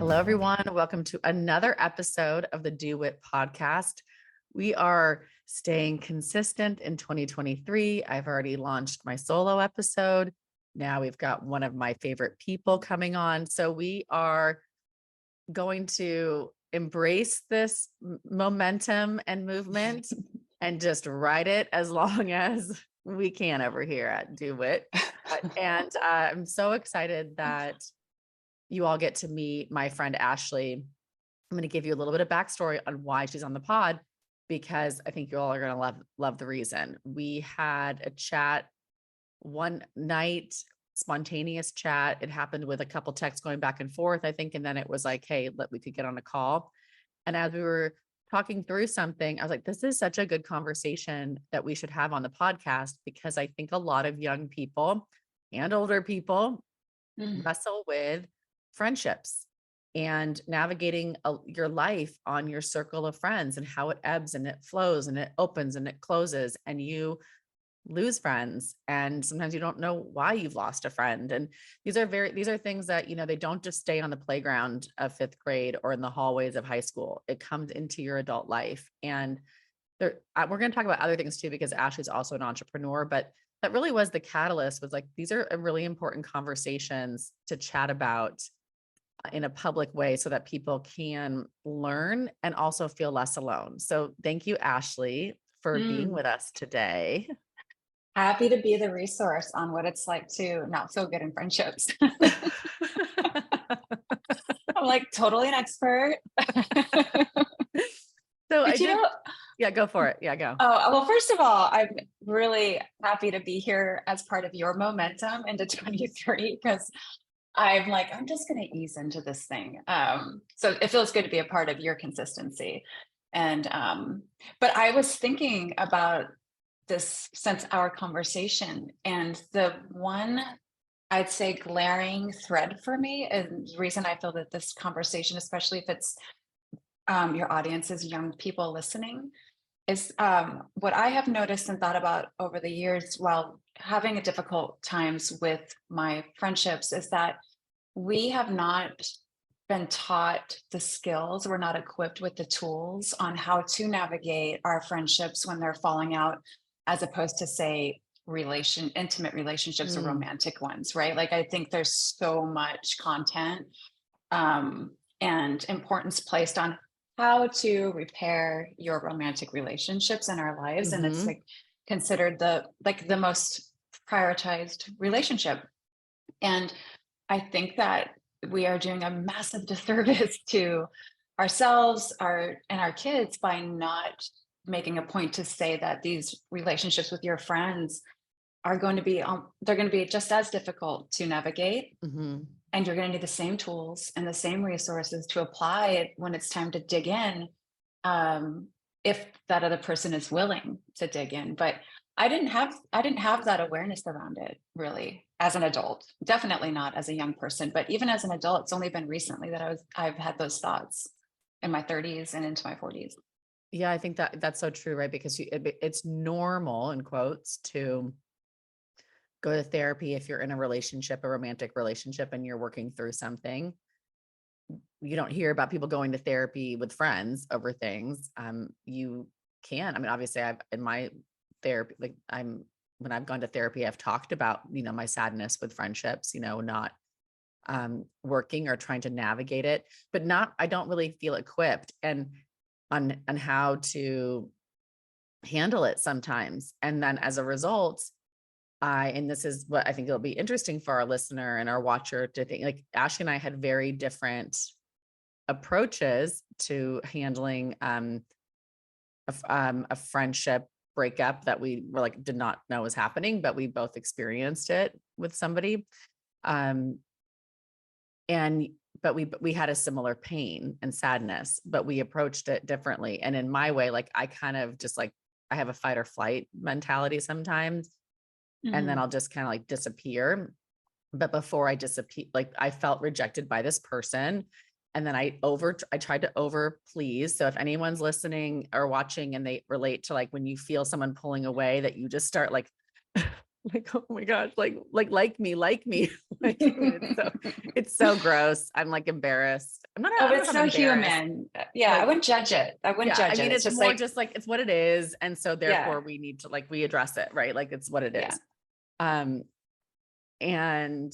Hello, everyone. Welcome to another episode of the WIT podcast. We are staying consistent in 2023. I've already launched my solo episode. Now we've got one of my favorite people coming on. So we are going to embrace this momentum and movement and just ride it as long as we can over here at WIT. And I'm so excited that you all get to meet my friend, Ashley. I'm going to give you a little bit of backstory on why she's on the pod, because I think you all are going to love the reason. We had a chat one night, spontaneous chat. It happened with a couple texts going back and forth, I think. And then it was like, hey, we could get on a call. And as we were talking through something, I was like, this is such a good conversation that we should have on the podcast, because I think a lot of young people and older people wrestle with friendships and navigating your life on your circle of friends and how it ebbs and it flows and it opens and it closes, and you lose friends. And sometimes you don't know why you've lost a friend. And these are things that, they don't just stay on the playground of fifth grade or in the hallways of high school. It comes into your adult life. And we're going to talk about other things too, because Ashley's also an entrepreneur, but that really was the catalyst, was like, these are really important conversations to chat about in a public way so that people can learn and also feel less alone. So thank you, Ashley, for being with us today. Happy to be the resource on what it's like to not feel good in friendships. I'm like totally an expert. So yeah, go for it. Yeah, go. Oh, well, first of all, I'm really happy to be here as part of your momentum into 23, because I'm just going to ease into this thing. So it feels good to be a part of your consistency. And, but I was thinking about this since our conversation, and the one I'd say glaring thread for me, and the reason I feel that this conversation, especially if it's your audience is young people listening, is what I have noticed and thought about over the years while having a difficult times with my friendships, is that we have not been taught the skills, we're not equipped with the tools on how to navigate our friendships when they're falling out, as opposed to, say, intimate relationships or romantic ones, right? Like, I think there's so much content and importance placed on how to repair your romantic relationships in our lives. And it's like considered the most prioritized relationship. And I think that we are doing a massive disservice to ourselves, and our kids by not making a point to say that these relationships with your friends are going to be they're going to be just as difficult to navigate. And you're going to need the same tools and the same resources to apply when it's time to dig in, if that other person is willing to dig in. But I didn't have that awareness around it really as an adult. Definitely not as a young person, but even as an adult, it's only been recently that I've had those thoughts in my 30s and into my 40s. Yeah, I think that's so true, right? Because it's normal, in quotes, to go to therapy if you're in a romantic relationship, and you're working through something. You don't hear about people going to therapy with friends over things. You can. I mean, obviously, in my therapy, when I've gone to therapy, I've talked about, my sadness with friendships, not working or trying to navigate it, but I don't really feel equipped and on how to handle it sometimes. And then as a result, and this is what I think it'll be interesting for our listener and our watcher to think, like, Ashley and I had very different approaches to handling a friendship breakup that we were did not know was happening, but we both experienced it with somebody. But we had a similar pain and sadness, but we approached it differently. And in my way, I kind of just I have a fight or flight mentality sometimes. And then I'll just kind of disappear. But before I disappear, I felt rejected by this person. And then I tried to over please. So if anyone's listening or watching and they relate to when you feel someone pulling away, that you just start oh my gosh, like me. It's so gross. I'm embarrassed. I'm not, Oh, I don't know it's if I'm so embarrassed. human. Yeah, I Like, wouldn't judge it. I wouldn't yeah, I judge it. mean, It's it's just more like, just like, it's what it is. And so yeah, therefore we need to like, we address it, right? Like it's what it yeah. is. Um, and,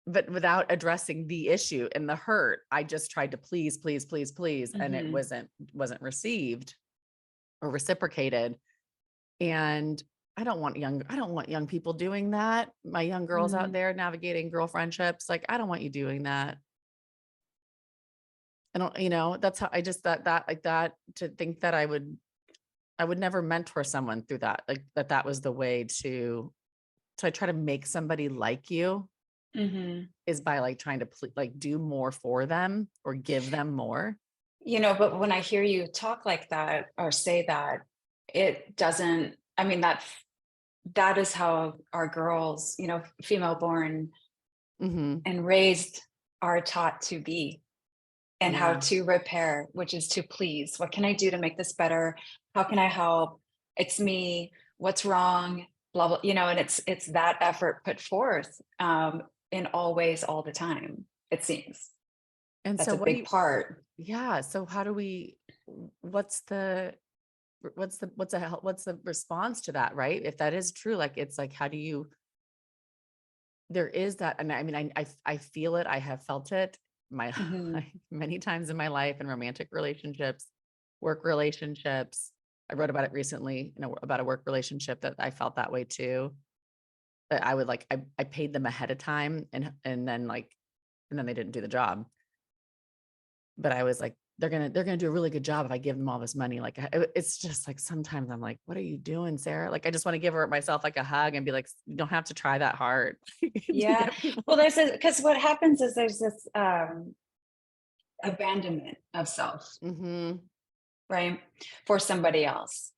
but without addressing the issue and the hurt, I just tried to please, please, please, please. And it Mhm. wasn't received or reciprocated. And I don't want young people doing that. My young girls out Mhm. there navigating girl friendships. Like, I don't want you doing that. I don't, that's how I just that like that to think that I would never mentor someone through that. Like that was the way to try to make somebody like you Mhm. is by like trying to like do more for them or give them more. But when I hear you talk like that or say that, it doesn't, I mean, that is how our girls, female born Mm-hmm. and raised are taught to be and how Yeah. to repair, which is to please. What can I do to make this better? How can I help? It's me. What's wrong? Blah blah. And it's that effort put forth in all ways, all the time. It seems And that's so a big part. yeah. So how do we, what's the, what's the response to that? Right. If that is true, like, it's like, how do you, there is that. And I mean, I feel it. I have felt it my Hmm. many times in my life in romantic relationships, work relationships. I wrote about it recently, about a work relationship that I felt that way too. That I would like, I paid them ahead of time and then like, and then they didn't do the job. But I was like, they're gonna do a really good job if I give them all this money. Like it's just like sometimes I'm like, what are you doing, Sarah? Like I just want to give myself like a hug and be like, you don't have to try that hard to Yeah. get people. Well, because what happens is there's this abandonment of self, Hmm. right, for somebody else.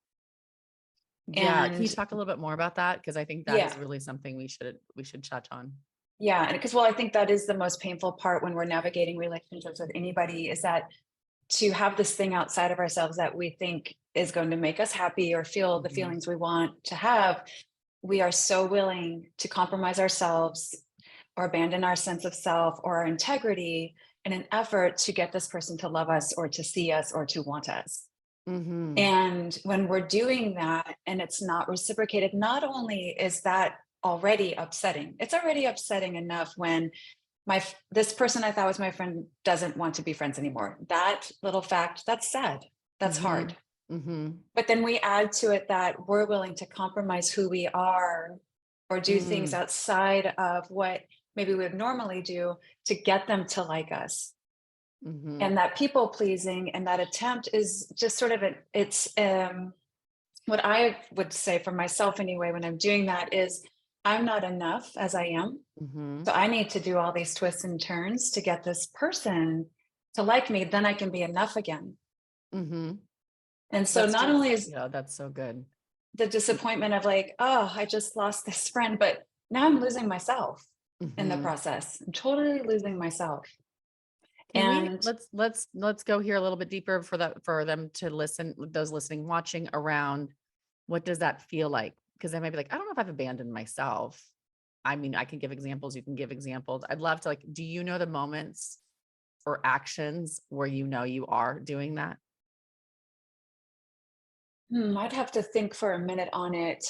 Yeah. Can you And talk a little bit more about that? Because I think that yeah, is really something we should touch on. yeah. And because, well, I think that is the most painful part when we're navigating relationships with anybody is that to have this thing outside of ourselves that we think is going to make us happy or feel the Hmm. feelings we want to have, we are so willing to compromise ourselves or abandon our sense of self or our integrity in an effort to get this person to love us or to see us or to want us. Hmm. And when we're doing that and it's not reciprocated, not only is that already upsetting, it's already upsetting enough when this person I thought was my friend doesn't want to be friends anymore. That little fact, that's sad. That's Hmm. hard. Hmm. But then we add to it that we're willing to compromise who we are or do things Hmm. outside of what maybe we would normally do to get them to like us. Hmm. And that people pleasing and that attempt is just sort of what I would say for myself anyway when I'm doing that is I'm not enough as I am. Hmm. So I need to do all these twists and turns to get this person to like me, then I can be enough again. Hmm. And so not only is That's so good. the disappointment of like, oh, I just lost this friend, but now I'm losing myself in the Hmm. process. I'm totally losing myself. Can we And let's go here a little bit deeper for them to listen, those listening, watching around. What does that feel like? Because they might be like, I don't know if I've abandoned myself. I mean, I can give examples, you can give examples. I'd love to like, do you know the moments or actions where you are doing that? I'd have to think for a minute on it.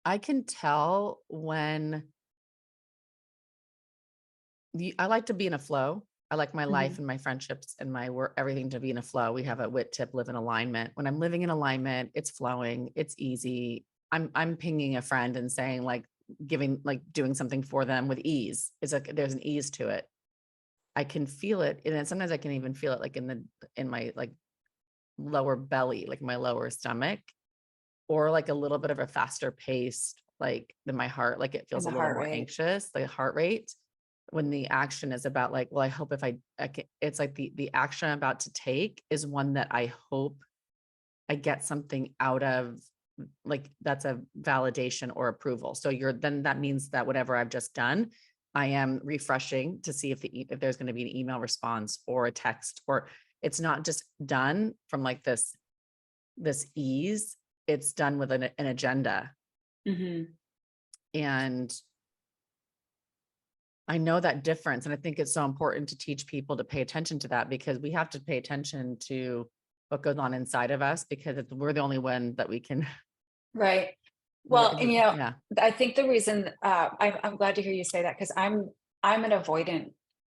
I can tell when I like to be in a flow. I like my life Mhm. and my friendships and my work, everything to be in a flow. We have a WIT tip, live in alignment. When I'm living in alignment, it's flowing, it's easy. I'm pinging a friend and saying like doing something for them with ease. It's like there's an ease to it. I can feel it. And then sometimes I can even feel it like in my like lower belly, like my lower stomach, or like a little bit of a faster pace, like in my heart, like it And feels a the little heart more rate. anxious, like heart rate. When the action is about like, well, I hope if I can, it's like the action I'm about to take is one that I hope I get something out of, like that's a validation or approval. So then that means that whatever I've just done, I am refreshing to see if there's going to be an email response or a text, or it's not just done from like this ease. It's done with an agenda. Mhm. And I know that difference. And I think it's so important to teach people to pay attention to that, because we have to pay attention to what goes on inside of us, because we're the only one that we can. Right. Well, and Yeah. I think the reason I'm glad to hear you say that, because I'm an avoidant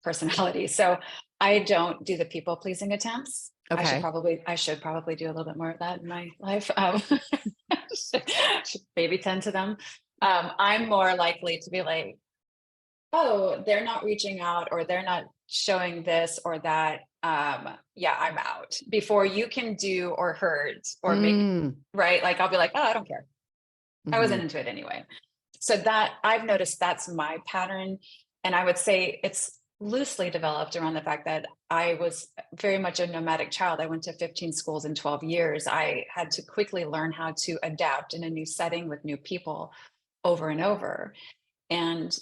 personality, so I don't do the people pleasing attempts. Okay. I should probably do a little bit more of that in my life. Should maybe tend to them. I'm more likely to be like, oh, they're not reaching out, or they're not showing this or that. Yeah, I'm out before you can do or hurt or make Mm. right. Like I'll be like, oh, I don't care. I Hmm. wasn't into it anyway. So that I've noticed that's my pattern. And I would say it's loosely developed around the fact that I was very much a nomadic child. I went to 15 schools in 12 years. I had to quickly learn how to adapt in a new setting with new people over and over. And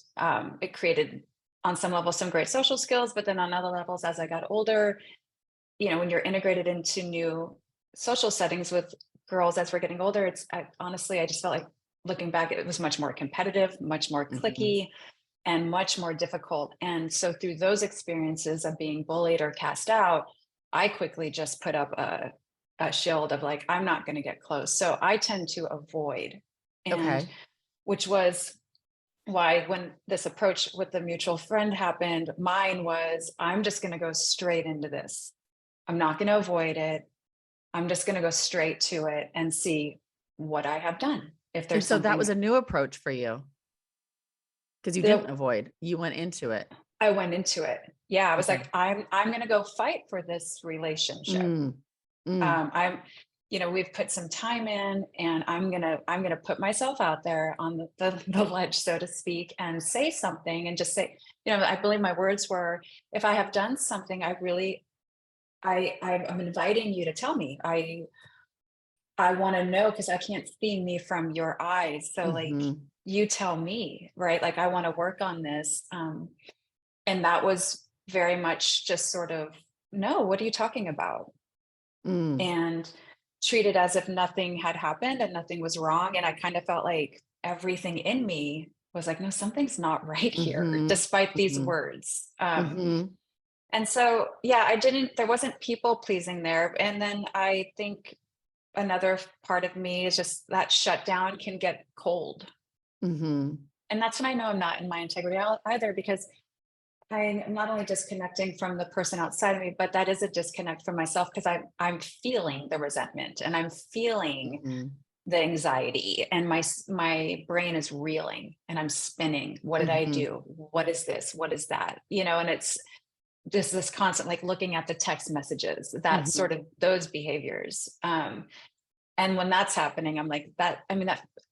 it created, on some level, some great social skills. But then on other levels, as I got older, when you're integrated into new social settings with girls as we're getting older, honestly, I just felt like, looking back, it was much more competitive, much more Hmm. cliquey, and much more difficult. And so through those experiences of being bullied or cast out, I quickly just put up a shield of like, I'm not going to get close. So I tend to avoid. And Okay. which was why, when this approach with the mutual friend happened, mine was, I'm just going to go straight into this. I'm not going to avoid it. I'm just going to go straight to it and see what I have done. If And there's so that something was a new approach for you, because you didn't that avoid, you went into it. I went into it. Yeah, I was Okay. like, I'm going to go fight for this relationship. Mm. Mm. We've put some time in, and I'm gonna put myself out there on the ledge, so to speak, and say something, and just say, I believe my words were, if I have done something, I'm inviting you to tell me. I want to know, because I can't see me from your eyes. So like, Mhm. you tell me, right? Like I want to work on this. And that was very much just sort of, no, what are you talking about? Mm. And treated as if nothing had happened and nothing was wrong. And I kind of felt like everything in me was like, no, something's not right here, Mhm. despite these Mhm. words. Mhm. And so, yeah, there wasn't people pleasing there. And then I think another part of me is just that shutdown can get cold. Mhm. And that's when I know I'm not in my integrity either, because I'm not only disconnecting from the person outside of me, but that is a disconnect from myself, because I'm feeling the resentment, and I'm feeling Mhm. the anxiety, and my brain is reeling, and I'm spinning. What did I Mhm. do? What is this? What is that? And it's just this constant, like, looking at the text messages, that sort Mhm. of those behaviors. And when that's happening, I'm like, that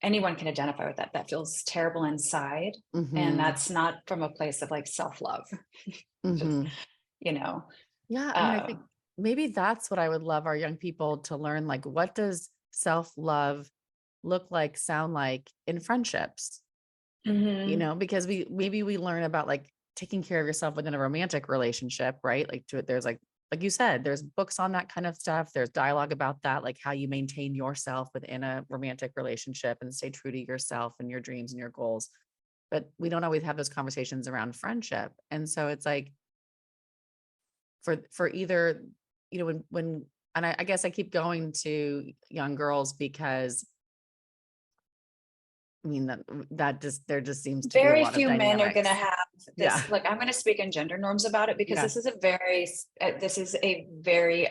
anyone can identify with that. That feels terrible inside. And Mhm. that's not from a place of like self-love. Just, Mhm. you know, Yeah, I mean, I uh, think maybe that's what I would love our young people to learn, like, what does self-love look like, sound like in friendships? mhm, Because we learn about, like, taking care of yourself within a romantic relationship, right? Like, there's like you said, there's books on that kind of stuff. There's dialogue about that, like how you maintain yourself within a romantic relationship and stay true to yourself and your dreams and your goals. But we don't always have those conversations around friendship. And so it's like, for either, when and I guess I keep going to young girls, because I mean that just there just seems to be a very lot of few men are going to dynamics. have Yeah. this. Look, I'm going to speak in gender norms about it, because Yeah. this is a very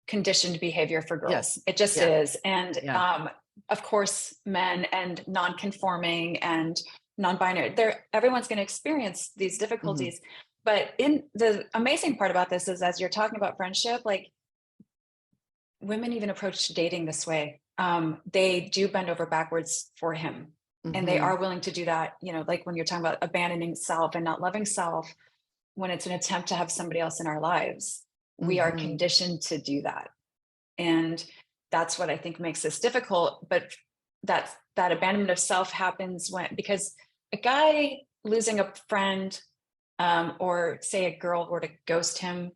conditioned behavior for girls. Yes. It just Yeah. is. And Yeah. of course, men and non-conforming and non-binary, everyone's going to experience these Mhm. difficulties. But in the amazing part about this is, as you're talking about friendship, like, women even approach dating this way. They do bend over backwards for him. And they Mhm. are willing to do that, like when you're talking about abandoning self and not loving self, when it's an attempt to have somebody else in our lives, we are Mhm. conditioned to do that. And that's what I think makes this difficult. But that abandonment of self happens because a guy losing a friend, or say a girl were to ghost him,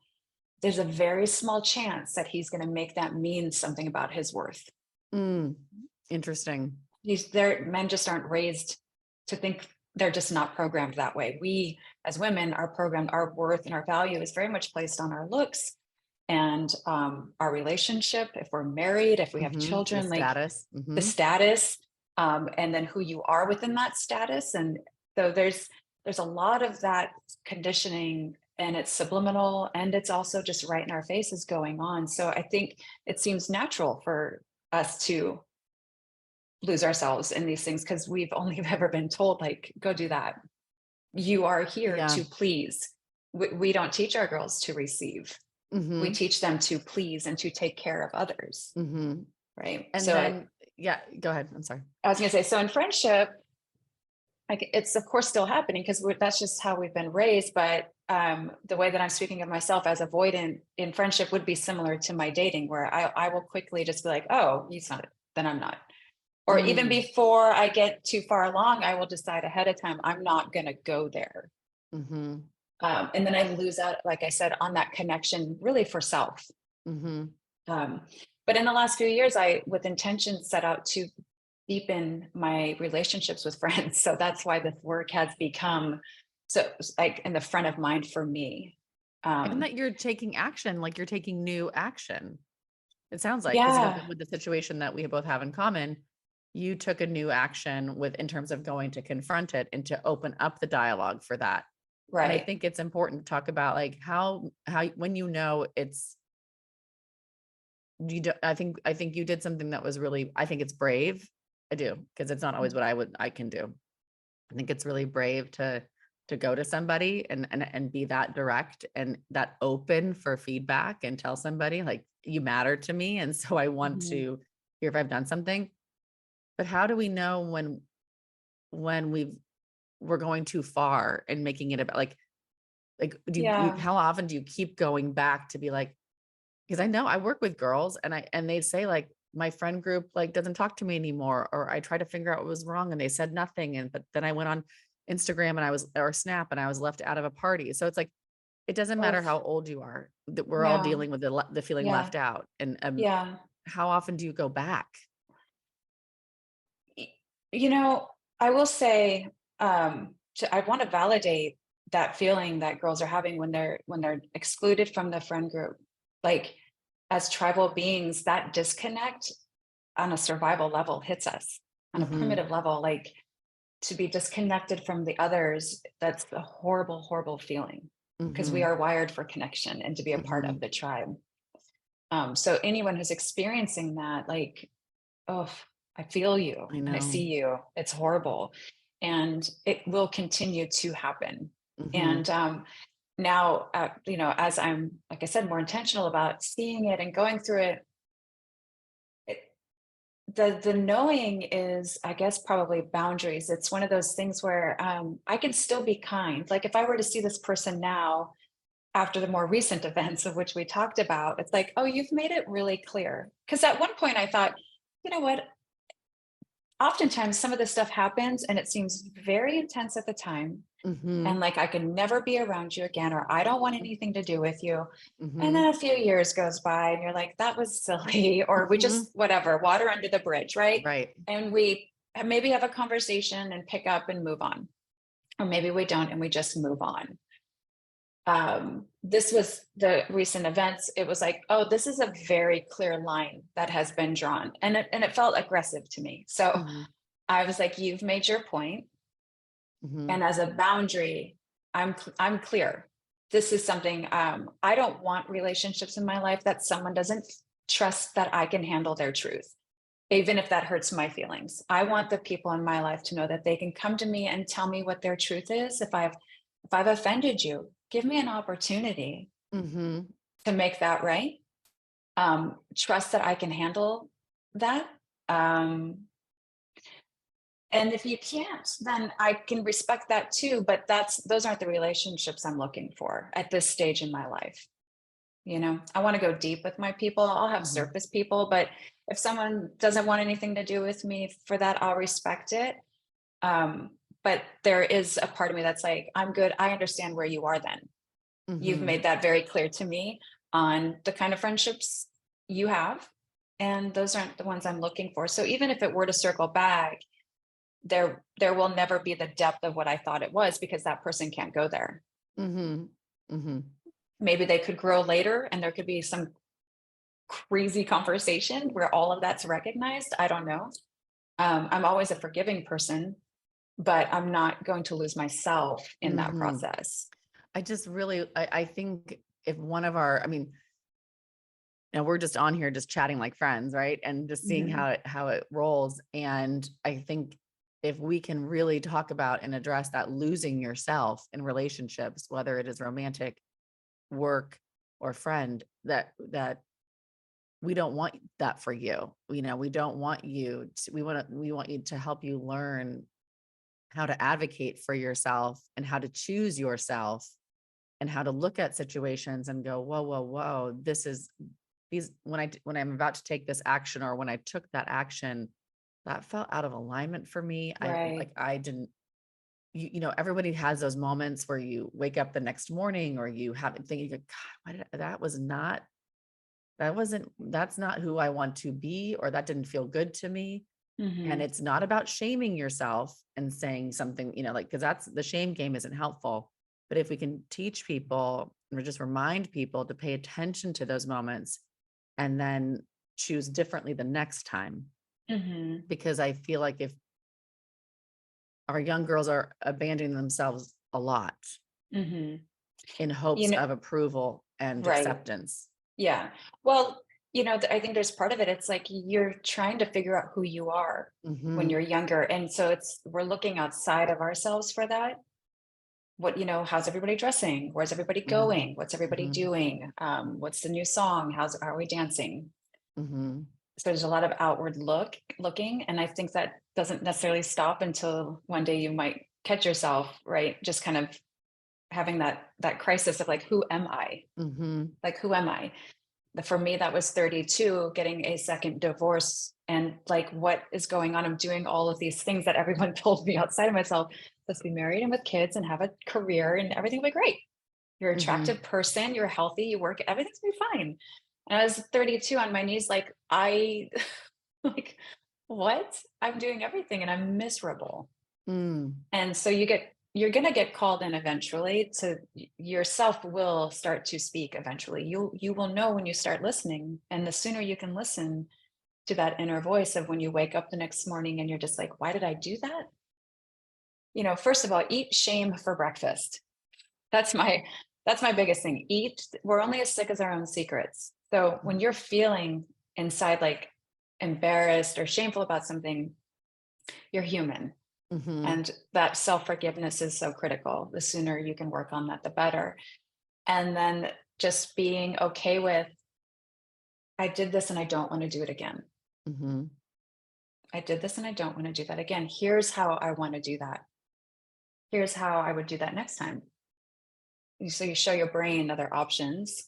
there's a very small chance that he's going to make that mean something about his worth. Mm. Interesting. Men just aren't raised to think they're just not programmed that way. We as women are programmed, our worth and our value is very much placed on our looks and our relationship. If we're married, if we have The children, like status. the status, and then who you are within that status. And so there's a lot of that conditioning, and it's subliminal, and it's also just right in our faces going on. So I think it seems natural for us to lose ourselves in these things because we've only ever been told, like, go do that. You are here Yeah. to please. We don't teach our girls to receive. We Hmm. teach them to please and to take care of others, Hmm. right? And So then, yeah, go ahead. I'm sorry. I was going to say, so in friendship, like it's of course still happening because that's just how we've been raised. But the way that I'm speaking of myself as avoidant in friendship would be similar to my dating, where I will quickly just be like, oh, he's not, then I'm not. Or even Mm. before I get too far along, I will decide ahead of time, I'm not going to go there. Hmm. And then I lose out, like I said, on that connection really for self. Hmm. Um, but in the last few years, I, with intention, set out to deepen my relationships with friends. So that's why this work has become so like in the front of mind for me. And Um, that you're taking action, like you're taking new action. It sounds like, because, yeah, with the situation that we both have in common, you took a new action with in terms of going to confront it and to open up the dialogue for that. And I right. think it's important to talk about like how when it's you do, I think you did something that was really, I think it's brave. I do, because it's not always what I can do. I think it's really brave to go to somebody and be that direct and that open for feedback and tell somebody like you matter to me. And so I want Mhm. to hear if I've done something. But how do we know when we're going too far and making it about like Yeah. how often do you keep going back to be like, because I know I work with girls and they say like my friend group like doesn't talk to me anymore, or I try to figure out what was wrong and they said nothing. And but then I went on Instagram and or Snap and I was left out of a party. So it's like it doesn't matter how Oof. old you are, that we're all No. dealing with the feeling Yeah. left out. And Yeah. how often do you go back? Y- You know, I will say, I want to validate that feeling that girls are having when they're excluded from the friend group. Like as tribal beings, that disconnect on a survival level hits us on a Hmm. primitive level. Like to be disconnected from the others, that's a horrible, horrible feeling because we Hmm. are wired for connection and to be a part Hmm. of the tribe. So anyone who's experiencing that, like, oh, I feel you I and I see know. you. It's horrible. And it will continue to happen. Hmm. And now, as I'm, like I said, more intentional about seeing it and going through it, it the knowing is, I guess, probably boundaries. It's one of those things where I can still be kind. Like if I were to see this person now, after the more recent events of which we talked about, it's like, oh, you've made it really clear. Because at one point I thought, you know what? Oftentimes some of this stuff happens and it seems very intense at the time. And Hmm. like, I can never be around you again, or I don't want anything to do with you. And Hmm. then a few years goes by and you're like, that was silly, or we Hmm. just, whatever, water under the bridge, right? Right. And we maybe have a conversation and pick up and move on. Or maybe we don't and we just move on. This was the recent events. It was like, oh, this is a very clear line that has been drawn. And it felt aggressive to me. So Hmm. I was like, you've made your point, Hmm. and as a boundary, I'm clear. This is something, I don't want relationships in my life that someone doesn't trust that I can handle their truth, even if that hurts my feelings. I want the people in my life to know that they can come to me and tell me what their truth is. If I've offended you, give me an opportunity Hmm. to make that right. Trust that I can handle that. Um, and if you can't, then I can respect that too. But those aren't the relationships I'm looking for at this stage in my life. I want to go deep with my people. I'll have Hmm. surface people, but if someone doesn't want anything to do with me for that, I'll respect it. But there is a part of me that's like, I'm good. I understand where you are then. You've Hmm. made that very clear to me on the kind of friendships you have. And those aren't the ones I'm looking for. So even if it were to circle back, there will never be the depth of what I thought it was because that person can't go there. Mm-hmm. Mm-hmm. Maybe they could grow later and there could be some crazy conversation where all of that's recognized. I don't know. I'm always a forgiving person, but I'm not going to lose myself in that Mm-hmm. process. I think if one of our, I mean, now we're just on here just chatting like friends, right? And just seeing Mhm. how it rolls. And I think if we can really talk about and address that losing yourself in relationships, whether it is romantic, work, or friend, that we don't want that for you. We don't want you to, we want you to help you learn how to advocate for yourself and how to choose yourself and how to look at situations and go, whoa, whoa, whoa, this is these when I'm about to take this action, or when I took that action, that felt out of alignment for me. Right. I didn't, everybody has those moments where you wake up the next morning or you have thinking, God, that's not who I want to be, or that didn't feel good to me. And Mhm. it's not about shaming yourself and saying something, because that's the shame game isn't helpful. But if we can teach people or just remind people to pay attention to those moments and then choose differently the next time, Mhm. because I feel like if our young girls are abandoning themselves a lot Mhm. in You hopes know, of approval and right. acceptance. Yeah. Well, I think there's part of it. It's like you're trying to figure out who you are when Hmm. you're younger. And so we're looking outside of ourselves for that. How's everybody dressing? Where's everybody Hmm. going? What's everybody Hmm. doing? What's the new song? How are we dancing? Hmm. So there's a lot of outward looking. And I think that doesn't necessarily stop until one day you might catch yourself, right? Just kind of having that crisis of like, who am I? Hmm. Like, who am I? For me, that was 32, getting a second divorce. And like, what is going on? I'm doing all of these things that everyone told me outside of myself. Let's be married and with kids and have a career and everything will be great. You're an Hmm. attractive person, you're healthy, you work, everything's gonna be fine. And I was 32 on my knees, like, I like, what? I'm doing everything and I'm miserable. Mm. And so you're going to get called in eventually to yourself will start to speak eventually. You will know when you start listening, and the sooner you can listen to that inner voice of when you wake up the next morning and you're just like, why did I do that? First of all, eat shame for breakfast. That's my that's my biggest thing. We're only as sick as our own secrets. So when you're feeling inside like embarrassed or shameful about something, you're human. Hmm. And that self forgiveness is so critical. The sooner you can work on that, the better. And then just being okay with, I did this and I don't want to do it again. Hmm. I did this and I don't want to do that again. Here's how I want to do that. Here's how I would do that next time. So you show your brain other options.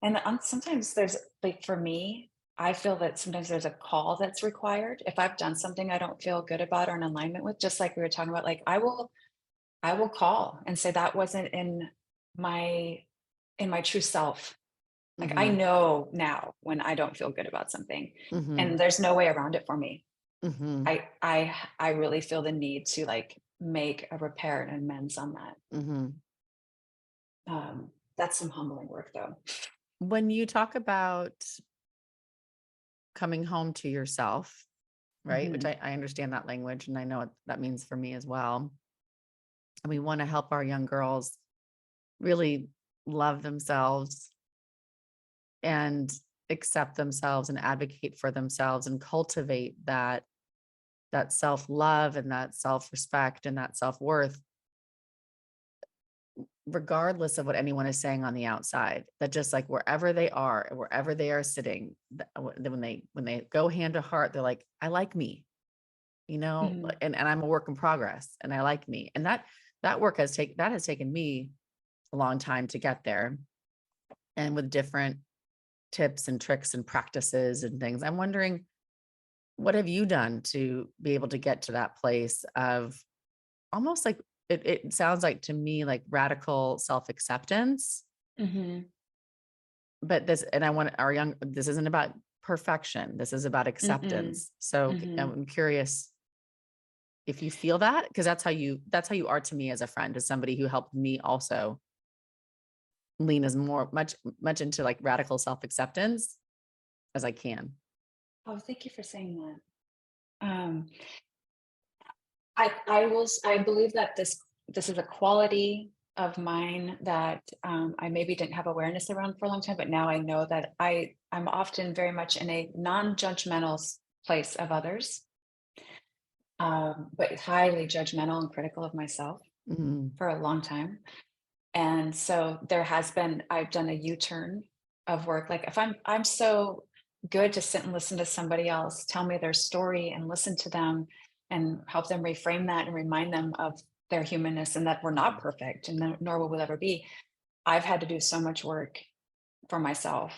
And sometimes there's like for me, I feel that sometimes there's a call that's required. If I've done something I don't feel good about or in alignment with, just like we were talking about, like I will call and say that wasn't my in my true self. Like I Hmm. know now when I don't feel good about something and Hmm. there's no way around it for me. Hmm. I really feel the need to like make a repair and amends on that. Hmm. That's some humbling work though. When you talk about coming home to yourself, right? Which Mhm. I understand that language and I know what that means for me as well. And we want to help our young girls really love themselves and accept themselves and advocate for themselves and cultivate that self-love and that self-respect and that self-worth, regardless of what anyone is saying on the outside. That just like wherever they are, wherever they are sitting, when they go hand to heart, they're like, I like me, Mhm. and I'm a work in progress and I like me. And that work has taken me a long time to get there, and with different tips and tricks and practices and things. I'm wondering, what have you done to be able to get to that place of almost like it sounds like to me like radical self-acceptance, Mhm. but this isn't about perfection. This is about Mm-mm. acceptance. So Mhm. I'm curious if you feel that, because that's how you are to me as a friend, as somebody who helped me also lean as much into like radical self-acceptance as I can. Oh, thank you for saying that. I believe that this is a quality of mine that I maybe didn't have awareness around for a long time, but now I know that I'm often very much in a non-judgmental place of others, but highly judgmental and critical of myself Mhm. for a long time. And so I've done a U-turn of work. Like if I'm so good to sit and listen to somebody else tell me their story and listen to them and help them reframe that and remind them of their humanness and that we're not perfect and nor will we'll ever be. I've had to do so much work for myself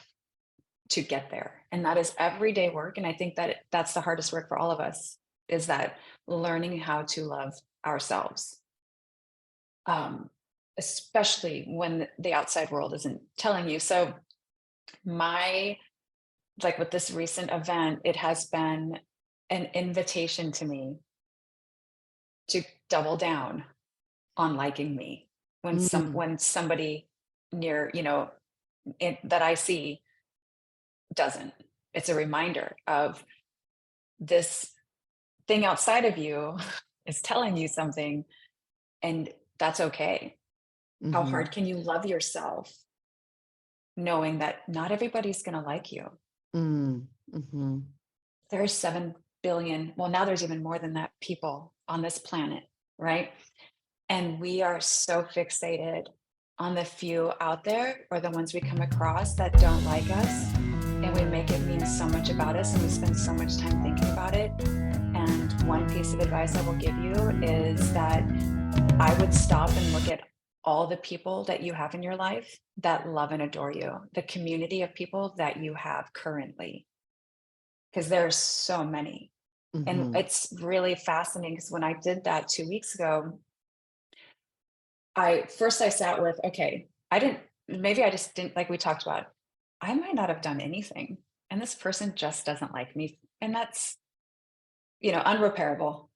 to get there. And that is everyday work. And I think that that's the hardest work for all of us, is that learning how to love ourselves. Um, Especially when the outside world isn't telling you. So my like with this recent event, it has been an invitation to me to double down on liking me Mm. when somebody near, that I see doesn't. It's a reminder of this thing outside of you is telling you something, and that's okay. How Mhm. hard can you love yourself knowing that not everybody's going to like you? Mm. Mhm. There's 7 billion, well, now there's even more than that, people on this planet, right? And we are so fixated on the few out there or the ones we come across that don't like us. And we make it mean so much about us and we spend so much time thinking about it. And one piece of advice I will give you is that I would stop and look at all the people that you have in your life that love and adore you, the community of people that you have currently, because there's so many. And Mhm. it's really fascinating because when I did that 2 weeks ago, I sat with, okay, maybe I just didn't, like we talked about, I might not have done anything. And this person just doesn't like me. And that's, unrepairable.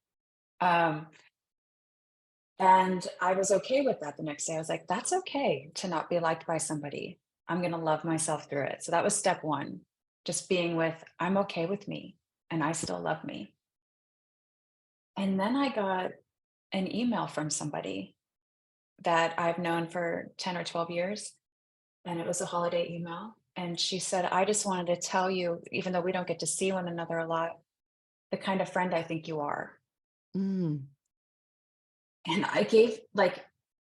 Um, and I was okay with that the next day. I was like, that's okay to not be liked by somebody. I'm going to love myself through it. So that was step one, just being with, I'm okay with me and I still love me. And then I got an email from somebody that I've known for 10 or 12 years. And it was a holiday email. And she said, I just wanted to tell you, even though we don't get to see one another a lot, the kind of friend I think you are. Mm. And I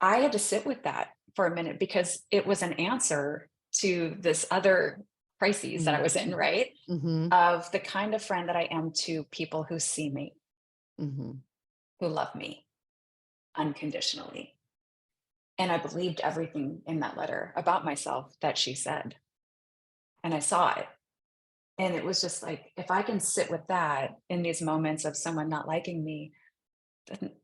had to sit with that for a minute because it was an answer to this other crises that I Mm. was in, right? Mhm. Of the kind of friend that I am to people who see me, Mhm. who love me unconditionally. And I believed everything in that letter about myself that she said. And I saw it. And it was just like, if I can sit with that in these moments of someone not liking me, then,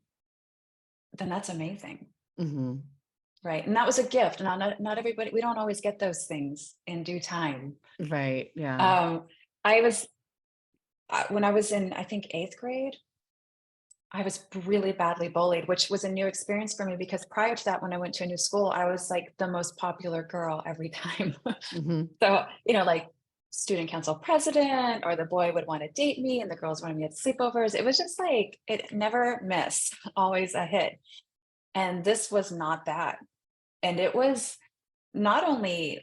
then that's amazing. Mhm. Right. And that was a gift. And not everybody, we don't always get those things in due time. Right. Yeah. Um, I was, when I was in, I think, eighth grade, I was really badly bullied, which was a new experience for me because prior to that, when I went to a new school, I was like the most popular girl every time. Mhm. So, like student council president, or the boy would want to date me and the girls wanted me at sleepovers. It was just like, it never missed, always a hit. And this was not that. And it was not only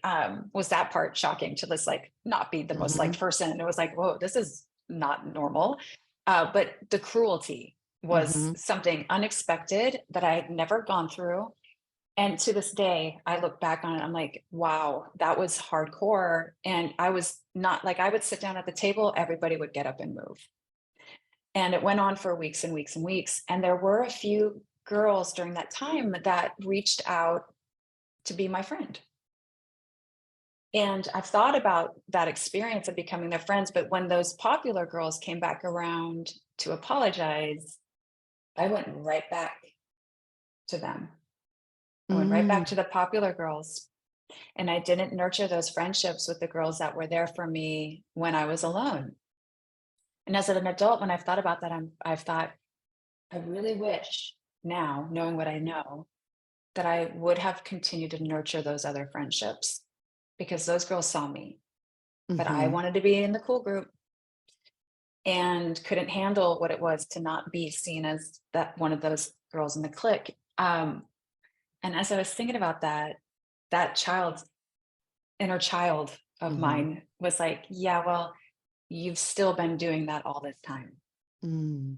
was that part shocking to this, like not be the most liked Mhm. person. It was like, whoa, this is not normal. But the cruelty was Mhm. something unexpected that I had never gone through. And to this day, I look back on it, I'm like, wow, that was hardcore. And I was not like, I would sit down at the table, everybody would get up and move. And it went on for weeks and weeks and weeks. And there were a few girls during that time that reached out to be my friend. And I've thought about that experience of becoming their friends. But when those popular girls came back around to apologize, I went right back to them. I went right back Mm. to the popular girls. And I didn't nurture those friendships with the girls that were there for me when I was alone. And as an adult, when I've thought about that, I've thought, I really wish now, knowing what I know, that I would have continued to nurture those other friendships because those girls saw me, but I Mm-hmm. wanted to be in the cool group and couldn't handle what it was to not be seen as that one of those girls in the clique. And as I was thinking about that, that child, inner child of Mm-hmm. mine was like, yeah, well, you've still been doing that all this time. Mm-hmm.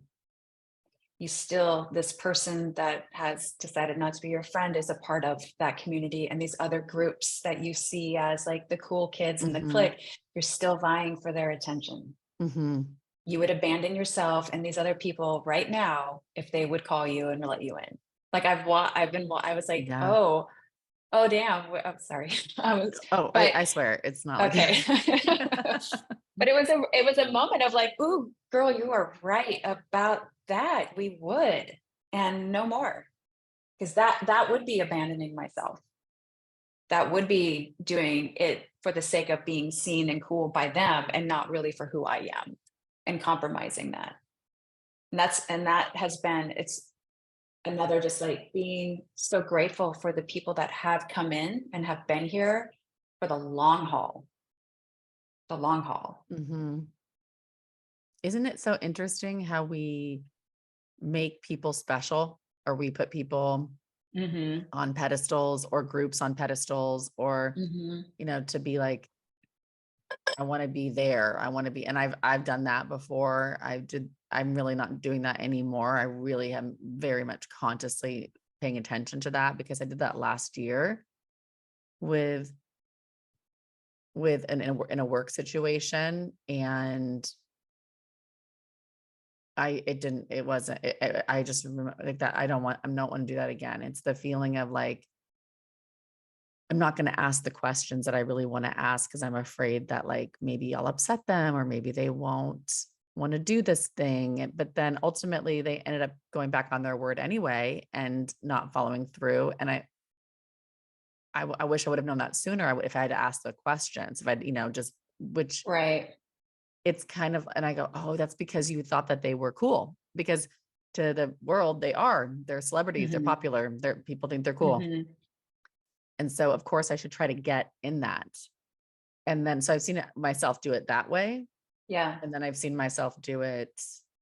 You still, this person that has decided not to be your friend is a part of that community, and these other groups that you see as like the cool kids in the Mm-hmm. clique, you're still vying for their attention. Mm-hmm. You would abandon yourself and these other people right now if they would call you and let you in. Like I was like, Yeah. oh, damn. I'm sorry. I was, Oh, but I swear it's not like okay. But it was a moment of like, ooh, girl, you are right about that. We would, and no more. Because that would be abandoning myself. That would be doing it for the sake of being seen and cool by them and not really for who I am, and compromising that. And that has been, it's another, just like being so grateful for the people that have come in and have been here for the long haul. The long haul. Mhm. Isn't it so interesting how we make people special, or we put people Mhm. on pedestals or groups on pedestals, or, Mhm. to be like, I want to be there. I want to be, and I've done that before. I'm really not doing that anymore. I really am very much consciously paying attention to that, because I did that last year with in a work situation, and it wasn't, I just remember like that. I don't want to do that again. It's the feeling of like, I'm not going to ask the questions that I really want to ask, because I'm afraid that like maybe I'll upset them, or maybe they won't want to do this thing. But then ultimately they ended up going back on their word anyway and not following through. And I wish I would have known that sooner. If I had to ask the questions, if I'd, just, which Right. it's kind of, and I go, oh, that's because you thought that they were cool, because to the world, they're celebrities, they're Mhm. popular, people think they're cool. Mhm. And so of course I should try to get in that. And then, so I've seen it myself do it that way. Yeah. And then I've seen myself do it.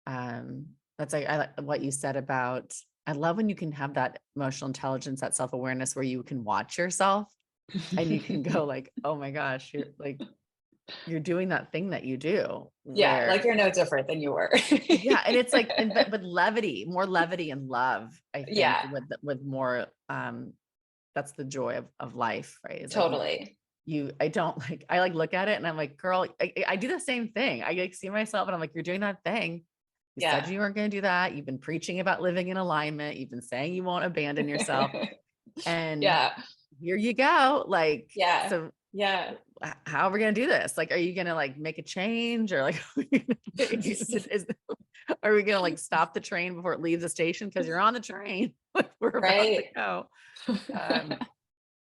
That's like, I like what you said about, I love when you can have that emotional intelligence, that self-awareness, where you can watch yourself and you can go like, oh my gosh, you're doing that thing that you do Yeah, where, like you're no different than you were. yeah. And it's like, but with levity, more levity and love, I think, Yeah, with more, that's the joy of life, right? It's like totally. I don't like, I like look at it and I'm like, girl, I do the same thing. I like see myself and I'm like, you're doing that thing. You said Yeah. you weren't going to do that. You've been preaching about living in alignment. You've been saying you won't abandon yourself. And Yeah. here you go. Like, Yeah. so Yeah. how are we going to do this? Like, are you going to like make a change, or like, are we going to like stop the train before it leaves the station? Cause you're on the train. We're about to Right. go.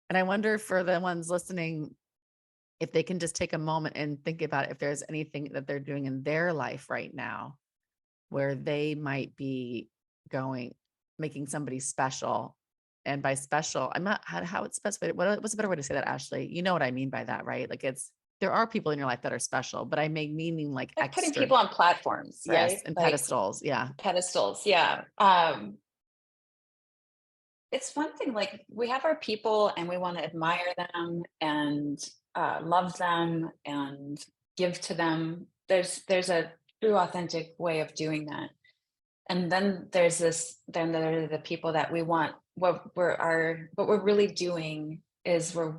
And I wonder, for the ones listening, if they can just take a moment and think about if there's anything that they're doing in their life right now where they might be making somebody special. And by special, I'm not how it's specified. What's a better way to say that, Ashley? You know what I mean by that, right? Like, there are people in your life that are special, but I make meaning like Like putting extra. people on platforms, Yes. right? And Like pedestals. Yeah. pedestals. Yeah. It's one thing, like we have our people and we want to admire them and love them and give to them. There's a true authentic way of doing that. And then then there are the people that we want. What we're really doing is we're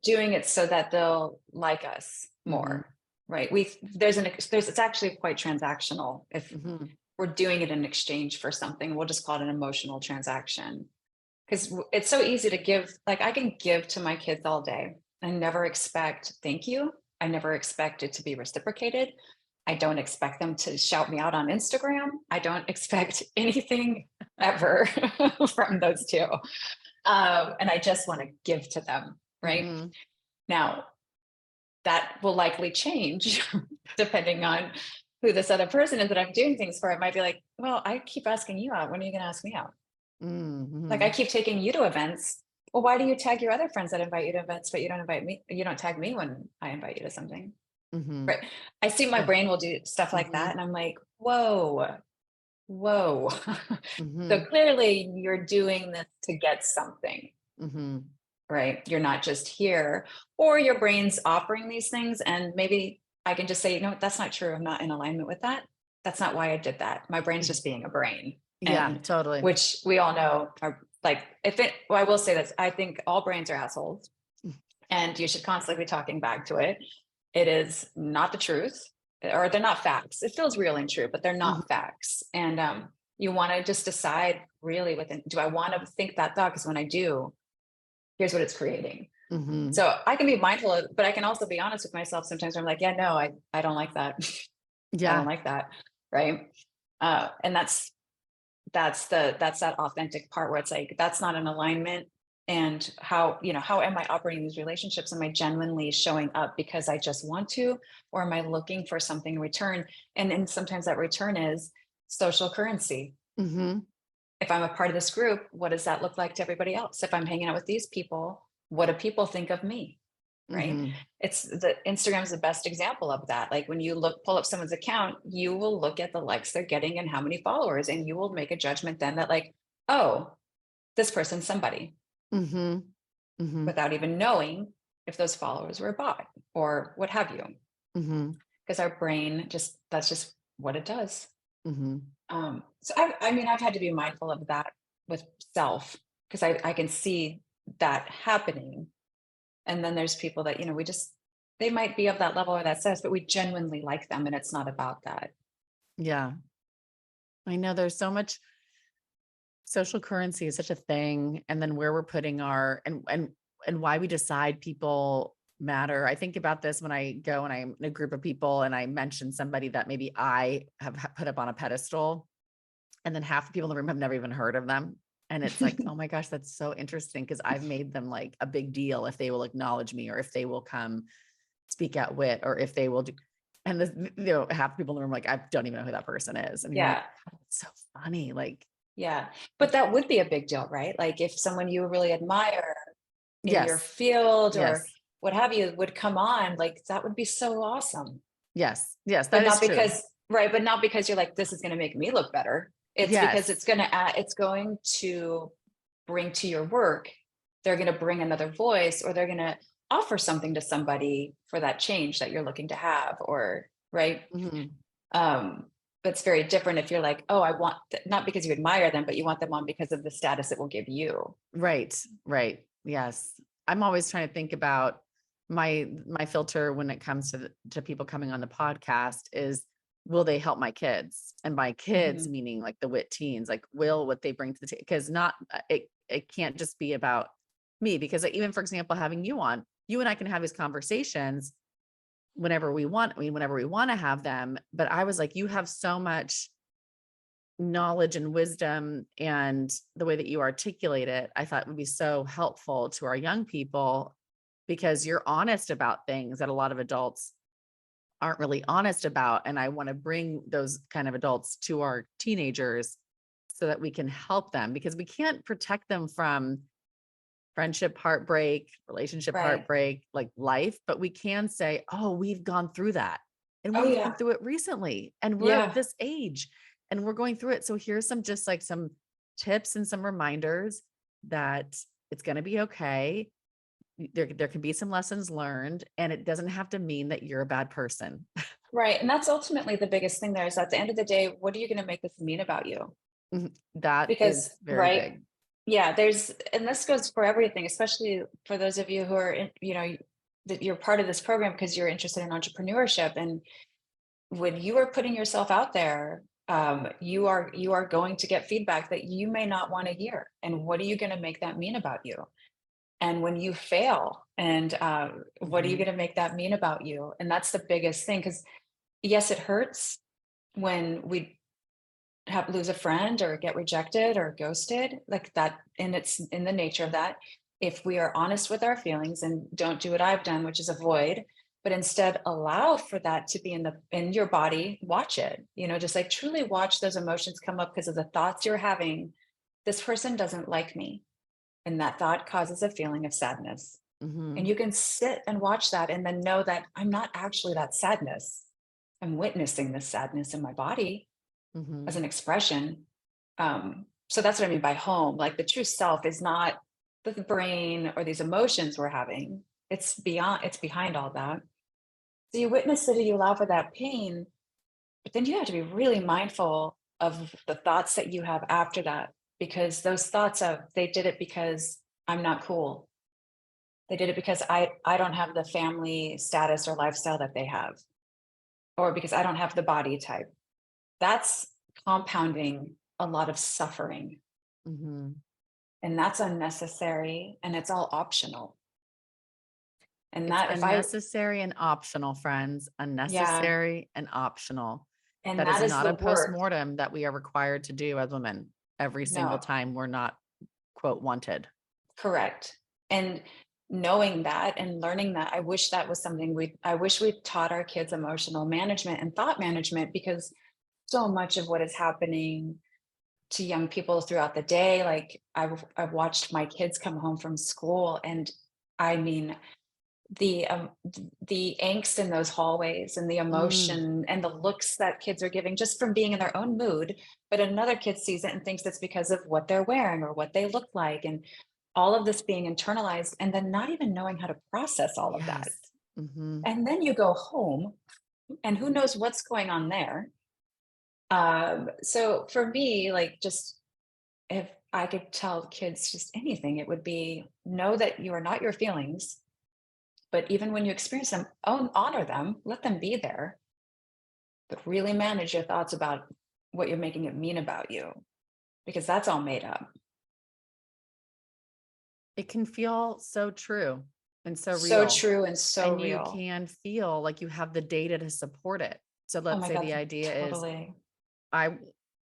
doing it so that they'll like us Hmm. more, right? It's actually quite transactional. If Hmm. we're doing it in exchange for something, we'll just call it an emotional transaction. Because it's so easy to give. Like I can give to my kids all day and never expect thank you. I never expect it to be reciprocated. I don't expect them to shout me out on Instagram. I don't expect anything ever from those two. And I just want to give to them, right? Hmm. Now, that will likely change depending on who this other person is that I'm doing things for, it might be like, well, I keep asking you out. When are you going to ask me out? Like, I Mm-hmm. keep taking you to events. Well, why do you tag your other friends that invite you to events, but you don't invite me? You don't tag me when I invite you to something. Mm-hmm. Right. I see my Yeah. brain will do stuff like Mm-hmm. that. And I'm like, whoa, whoa. So Mm-hmm. clearly you're doing this to get something, Mm-hmm. right? You're not just here, or your brain's offering these things. And maybe I can just say, no, that's not true. I'm not in alignment with that. That's not why I did that. My brain's just being a brain. Yeah, And totally. which we all know are like, well, I will say this, I think all brains are assholes and you should constantly be talking back to it. It is not the truth, or they're not facts. It feels real and true, but they're Mm-hmm. not facts. And you want to just decide really within, do I want to think that thought? Because when I do, here's what it's creating. Mm-hmm. So I can be mindful of, but I can also be honest with myself sometimes where I'm like, yeah, no, I don't like that. I don't Yeah. like that. Right. And that's that authentic part where it's like, that's not an alignment. And how am I operating these relationships? Am I genuinely showing up because I just want to, or am I looking for something in return? And then sometimes that return is social currency. Mm-hmm. If I'm a part of this group, what does that look like to everybody else? If I'm hanging out with these people, what do people think of me? Right. Mm-hmm. It's the Instagram's the best example of that. Like when you pull up someone's account, you will look at the likes they're getting and how many followers, and you will make a judgment then that like, oh, this person's somebody, Mm-hmm. Mm-hmm. without even knowing if those followers were bought or what have you. Mm-hmm. Because our brain that's just what it does. Mm-hmm. So I mean, I've had to be mindful of that with self, because I can see that happening. And then there's people that, they might be of that level or that status, but we genuinely like them. And it's not about that. Yeah. I know there's so much social currency is such a thing. And then where we're putting and why we decide people matter. I think about this when I go and I'm in a group of people and I mention somebody that maybe I have put up on a pedestal, and then half the people in the room have never even heard of them. And it's like, oh my gosh, that's so interesting because I've made them like a big deal if they will acknowledge me or if they will come speak at WIT or if they will do. And half the people in the room like, I don't even know who that person is. And you're like, Yeah. oh, it's so funny. Like, Yeah. But that would be a big deal, right? Like if someone you really admire in your yes, field or yes, what have you would come on, like that would be so awesome. yes, yes, But that is not true. because, right, but not because you're like, this is going to make me look better. It's because Yes. it's going to bring to your work, they're going to bring another voice, or they're going to offer something to somebody for that change that you're looking to have, or right. Mm-hmm. um but it's very different if you're like, oh, I want not because you admire them, but you want them on because of the status it will give you. Right. Right. Yes. I'm always trying to think about my filter when it comes to people coming on the podcast is, will they help my kids? And by kids Mhm. meaning like the WIT teens, like will what they bring to the table, because not it can't just be about me, because even for example, having you on, you and I can have these conversations whenever we want. I mean, whenever we want to have them. But I was like, you have so much knowledge and wisdom, and the way that you articulate it, I thought would be so helpful to our young people, because you're honest about things that a lot of adults aren't really honest about. And I want to bring those kind of adults to our teenagers so that we can help them, because we can't protect them from friendship heartbreak, relationship Right. heartbreak, like life, but we can say, oh, we've gone through that and Oh we've gone yeah. through it recently and we're at Yeah. this age and we're going through it. So here's some tips and some reminders that it's going to be okay. There can be some lessons learned, and it doesn't have to mean that you're a bad person. Right. And that's ultimately the biggest thing there is, at the end of the day, what are you going to make this mean about you? Mhm. That Because is very right. big. Yeah, and this goes for everything, especially for those of you who are that you're part of this program because you're interested in entrepreneurship. And when you are putting yourself out there, you are going to get feedback that you may not want to hear. And what are you going to make that mean about you? And when you fail, and what are you Mhm. going to make that mean about you? And that's the biggest thing, because yes, it hurts when we lose a friend or get rejected or ghosted like that, and it's in the nature of that. If we are honest with our feelings and don't do what I've done, which is avoid, but instead allow for that to be in your body. Watch it, just like truly watch those emotions come up because of the thoughts you're having. This person doesn't like me. And that thought causes a feeling of sadness. And Mhm. you can sit and watch that and then know that I'm not actually that sadness. I'm witnessing this sadness in my body as Mhm. an expression. So that's what I mean by home. Like the true self is not the brain or these emotions we're having. It's behind all that. So you witness it and you allow for that pain, but then you have to be really mindful of the thoughts that you have after that, because those thoughts of they did it because I'm not cool. They did it because I don't have the family status or lifestyle that they have, or because I don't have the body type. That's compounding a lot of suffering. Mhm. And that's unnecessary and it's all optional. And It's that if I unnecessary and optional, friends, yeah, unnecessary and optional. and That is that is not the a work. postmortem that we are required to do as women every single No, time we're not, quote, wanted. correct. And knowing that and learning that, I wish we taught our kids emotional management and thought management, because so much of what is happening to young people throughout the day, like I've watched my kids come home from school, and I mean, the angst in those hallways and the Mm, emotion and the looks that kids are giving just from being in their own mood, but another kid sees it and thinks it's because of what they're wearing or what they look like, and all of this being internalized and then not even knowing how to process all of that. yes. Mhm. And then you go home and who knows what's going on there. So for me, like, just if I could tell kids just anything, it would be know that you are not your feelings, but even when you experience them, honor them, let them be there, but really manage your thoughts about what you're making it mean about you, because that's all made up. It can feel so true and so So real, true and so and you real. can feel like you have the data to support it. So Oh let's my say God, the idea is totally. I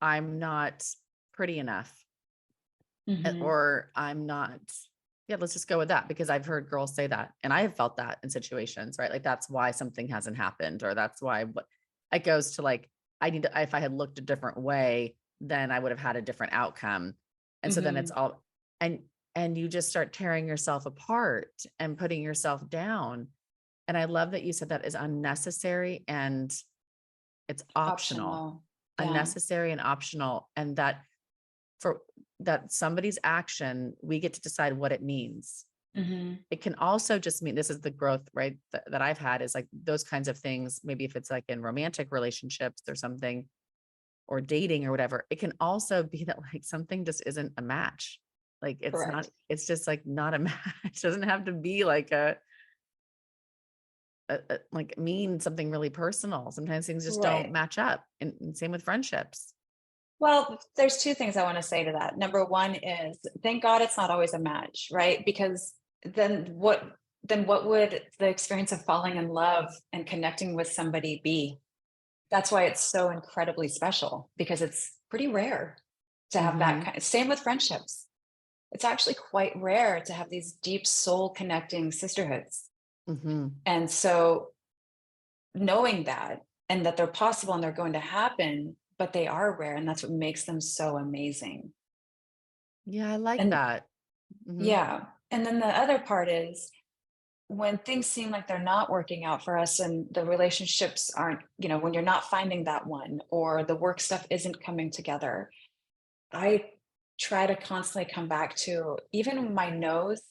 I'm not pretty enough, Hmm. or I'm not, yeah, let's just go with that because I've heard girls say that and I have felt that in situations, right? Like that's why something hasn't happened, or that's why what it goes to, like, I need to, if I had looked a different way, then I would have had a different outcome. And so then it's Hmm. all, and and you just start tearing yourself apart and putting yourself down. And I love that you said that is unnecessary and it's optional. Optional. Yeah. Unnecessary and optional. And that for that somebody's action, we get to decide what it means. Hmm. It can also just mean, this is the growth, right? That I've had is like those kinds of things. Maybe if it's like in romantic relationships or something, or dating or whatever, it can also be that like something just isn't a match. Like it's not, Correct. it's just like not a match. It doesn't have to be like like mean something really personal. Sometimes things just don't Right. match up. And same with friendships. Well, there's two things I want to say to that. Number one is thank God it's not always a match, right? Because then what would the experience of falling in love and connecting with somebody be? That's why it's so incredibly special, because it's pretty rare to have that Hmm. kind. Same with friendships. It's actually quite rare to have these deep soul connecting sisterhoods. Hmm. And so knowing that, and that they're possible and they're going to happen, but they are rare, and that's what makes them so amazing. Yeah, I like And that. Hmm. yeah. And then the other part is when things seem like they're not working out for us and the relationships aren't, when you're not finding that one or the work stuff isn't coming together, I try to constantly come back to even my no's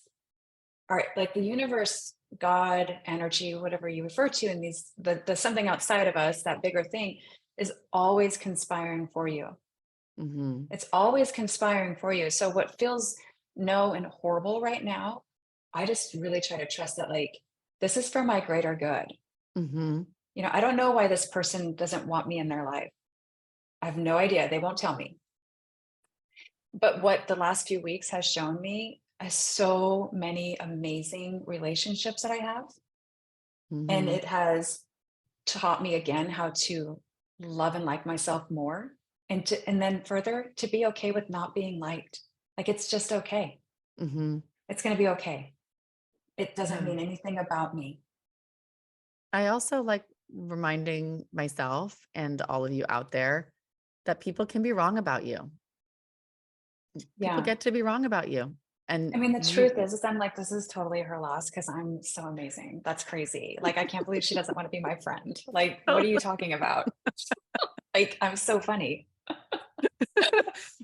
are like the universe, God, energy, whatever you refer to in these, the something outside of us, that bigger thing is always conspiring for you. Hmm. It's always conspiring for you. So what feels no and horrible right now, I just really try to trust that, like, this is for my greater good. Hmm. I don't know why this person doesn't want me in their life. I have no idea. They won't tell me. But what the last few weeks has shown me is so many amazing relationships that I have. And Hmm. it has taught me again how to love and like myself more, and then further to be okay with not being liked. Like it's just okay. Hmm. It's going to be okay. It doesn't Yeah. mean anything about me. I also like reminding myself and all of you out there that people can be wrong about you. People Yeah. get to be wrong about you. I And mean, the you truth is I'm like, this is totally her loss because I'm so amazing. That's crazy. Like, I can't believe she doesn't want to be my friend. Like, what are you talking about? Like, I'm so funny.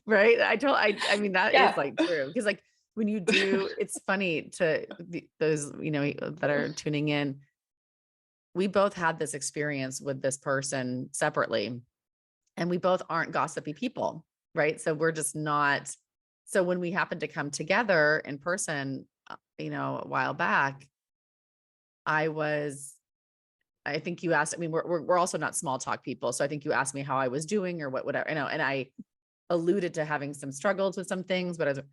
right? I mean, that is Yeah. like true. Because like when you do, it's funny to those, that are tuning in. We both had this experience with this person separately, and we both aren't gossipy people, right? So we're just not. So when we happened to come together in person, a while back, I was, I think you asked, I mean, we're also not small talk people. So I think you asked me how I was doing or whatever, and I alluded to having some struggles with some things, but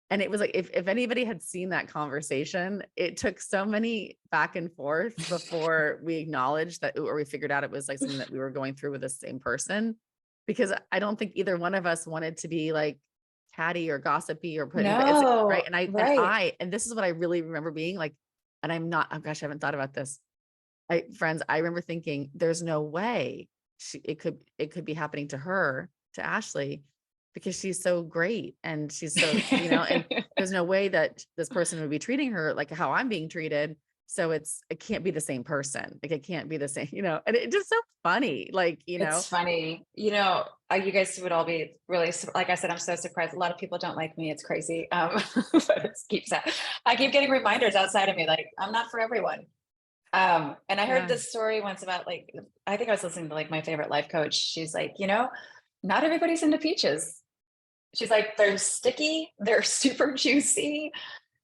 and it was like, if anybody had seen that conversation, it took so many back and forth before we acknowledged that, or we figured out it was like something that we were going through with the same person, because I don't think either one of us wanted to be like catty or gossipy or put in, but it's right. No, And right. and this is what I really remember being like, and I'm not, oh gosh, I haven't thought about this. Friends, I remember thinking there's no way it could be happening to her, to Ashley, because she's so great and she's so, and there's no way that this person would be treating her like how I'm being treated. So it can't be the same person. Like it can't be the same, and it's just so funny. Like, It's funny. You guys would all be really, like I said, I'm so surprised. A lot of people don't like me. It's crazy. But I keep getting reminders outside of me, like, I'm not for everyone. And I heard yeah, this story once about like, I think I was listening to like my favorite life coach. She's like, not everybody's into peaches. She's like, they're sticky, they're super juicy,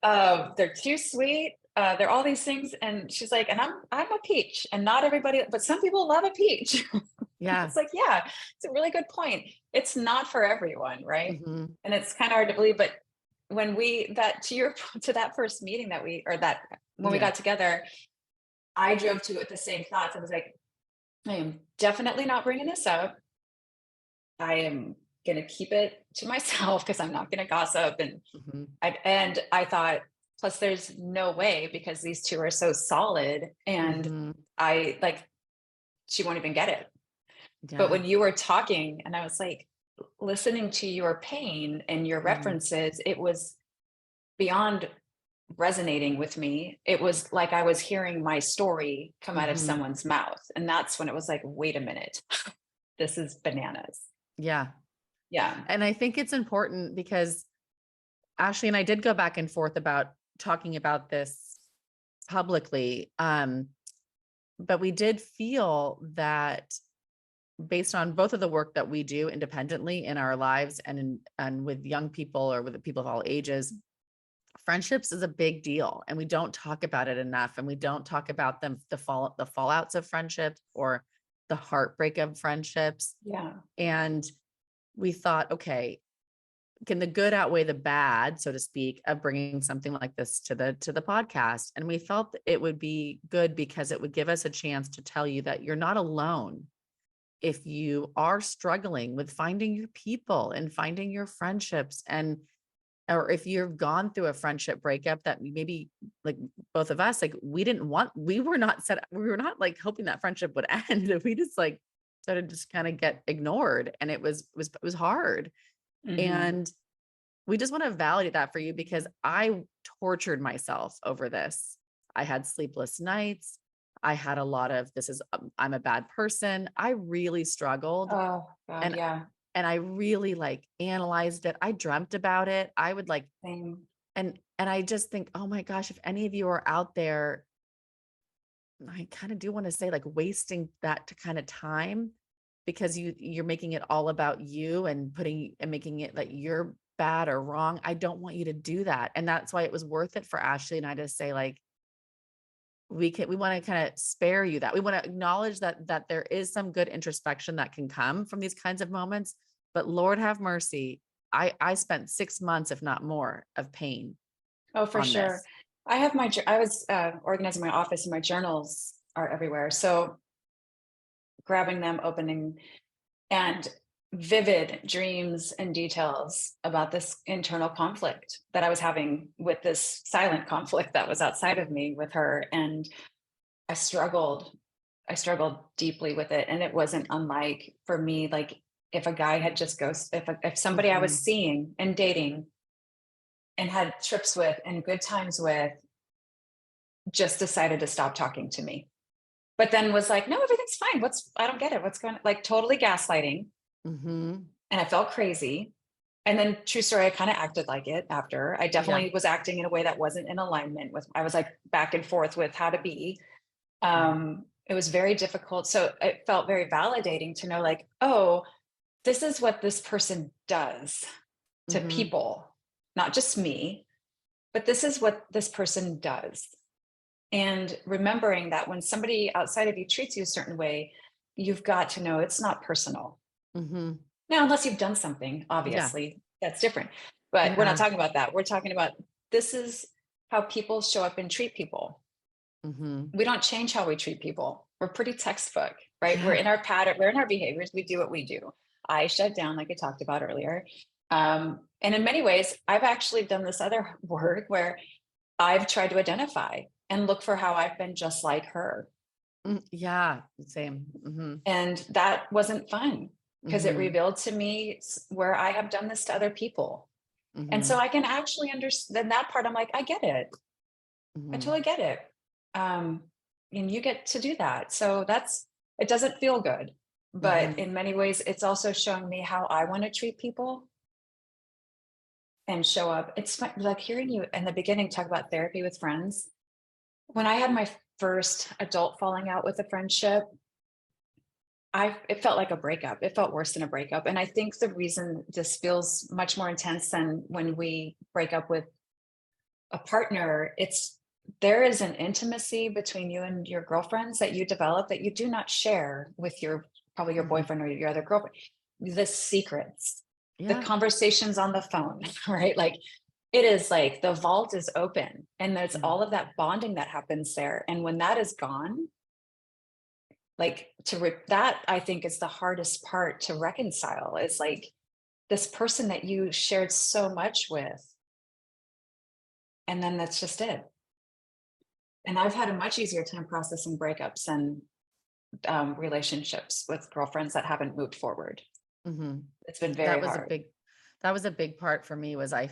they're too sweet, they're all these things. And she's like, and I'm a peach, and not everybody, but some people love a peach. yeah. It's like, yeah, it's a really good point. It's not for everyone, right? Hmm. And it's kind of hard to believe, but when we that to your to that first meeting that we or that when we Yeah. got together, I drove to it with the same thoughts. I was like, I am definitely not bringing this up. I am going to keep it to myself because I'm not going to gossip. Hmm. And I thought, plus, there's no way because these two are so solid, and Hmm. I like she won't even get it. But Yeah. when you were talking, and I was like listening to your pain and your Hmm. references, it was beyond resonating with me. It was like I was hearing my story come out of Hmm. someone's mouth. And that's when it was like, wait a minute, this is bananas. Yeah. Yeah. And I think it's important because Ashley and I did go back and forth about talking about this publicly. But we did feel that based on both of the work that we do independently in our lives and with young people or with people of all ages, friendships is a big deal. And we don't talk about it enough. And we don't talk about the fallouts of friendships or the heartbreak of friendships. Yeah. And we thought, okay, can the good outweigh the bad, so to speak, of bringing something like this to the podcast? And we felt that it would be good because it would give us a chance to tell you that you're not alone if you are struggling with finding your people and finding your friendships, and or if you've gone through a friendship breakup that maybe, like both of us, like we were not like hoping that friendship would end. We just like started just kind of get ignored, and it was hard. Hmm. And we just want to validate that for you because I tortured myself over this. I had sleepless nights. I had a lot of I'm a bad person. I really struggled, Oh, God. and Yeah. I really like analyzed it. I dreamt about it. I would like, Same. and I just think, oh my gosh, if any of you are out there, I kind of do want to say like wasting that to kind of time because you're making it all about you and putting and making it like you're bad or wrong. I don't want you to do that. And that's why it was worth it for Ashley and I to say like we want to kind of spare you that. We want to acknowledge that there is some good introspection that can come from these kinds of moments, but Lord have mercy, I spent 6 months if not more of pain Oh, for on sure. this. I was organizing my office and my journals are everywhere. So grabbing them, opening, and vivid dreams and details about this internal conflict that I was having with this silent conflict that was outside of me with her. And I struggled. I struggled deeply with it. And it wasn't unlike for me, like if a guy had just if somebody I was Mhm. seeing and dating and had trips with and good times with just decided to stop talking to me, but then was like, no, everything's fine. I don't get it. What's going on? Like totally gaslighting. Mhm. And I felt crazy. And then true story, I kind of acted like it after. I Yeah. definitely was acting in a way that wasn't in alignment with, I was like back and forth with how to be. Mhm. It was very difficult. So it felt very validating to know like, oh, this is what this person does to Mhm. people, not just me, but this is what this person does. And remembering that when somebody outside of you treats you a certain way, you've got to know it's not personal. Mhm. Now, unless you've done something, Yeah. obviously, that's different. But we're not Yeah. talking about that. We're talking about this is how people show up and treat people. Mhm. We don't change how we treat people. We're pretty textbook, right? We're Yeah. in our pattern, we're in our behaviors, we do what we do. I shut down, like I talked about earlier. And in many ways, I've actually done this other work where I've tried to identify and look for how I've been just like her. Yeah. Same. Mhm. And that wasn't fun because it Mhm. revealed to me where I have done this to other people. And so Mhm. I can actually understand that part. I'm like, I get it. I Mhm. totally get it. Um, and you get to do that. So it doesn't feel good. But Mhm. in many ways, it's also showing me how I want to treat people and show up. It's like hearing you in the beginning talk about therapy with friends. When I had my first adult falling out with a friendship, it felt like a breakup. It felt worse than a breakup. And I think the reason this feels much more intense than when we break up with a partner, there is an intimacy between you and your girlfriends that you develop that you do not share with probably your Mhm. boyfriend or your other girlfriend. The secrets, the Yeah. conversations on the phone, right? Like it is like the vault is open and there's Mhm. all of that bonding that happens there. And when that is gone, like that I think is the hardest part to reconcile is like this person that you shared so much with, and then that's just it. And I've had a much easier time processing breakups and relationships with girlfriends that haven't moved forward. Mhm. It's been That very was a hard. big that was a big part for me was I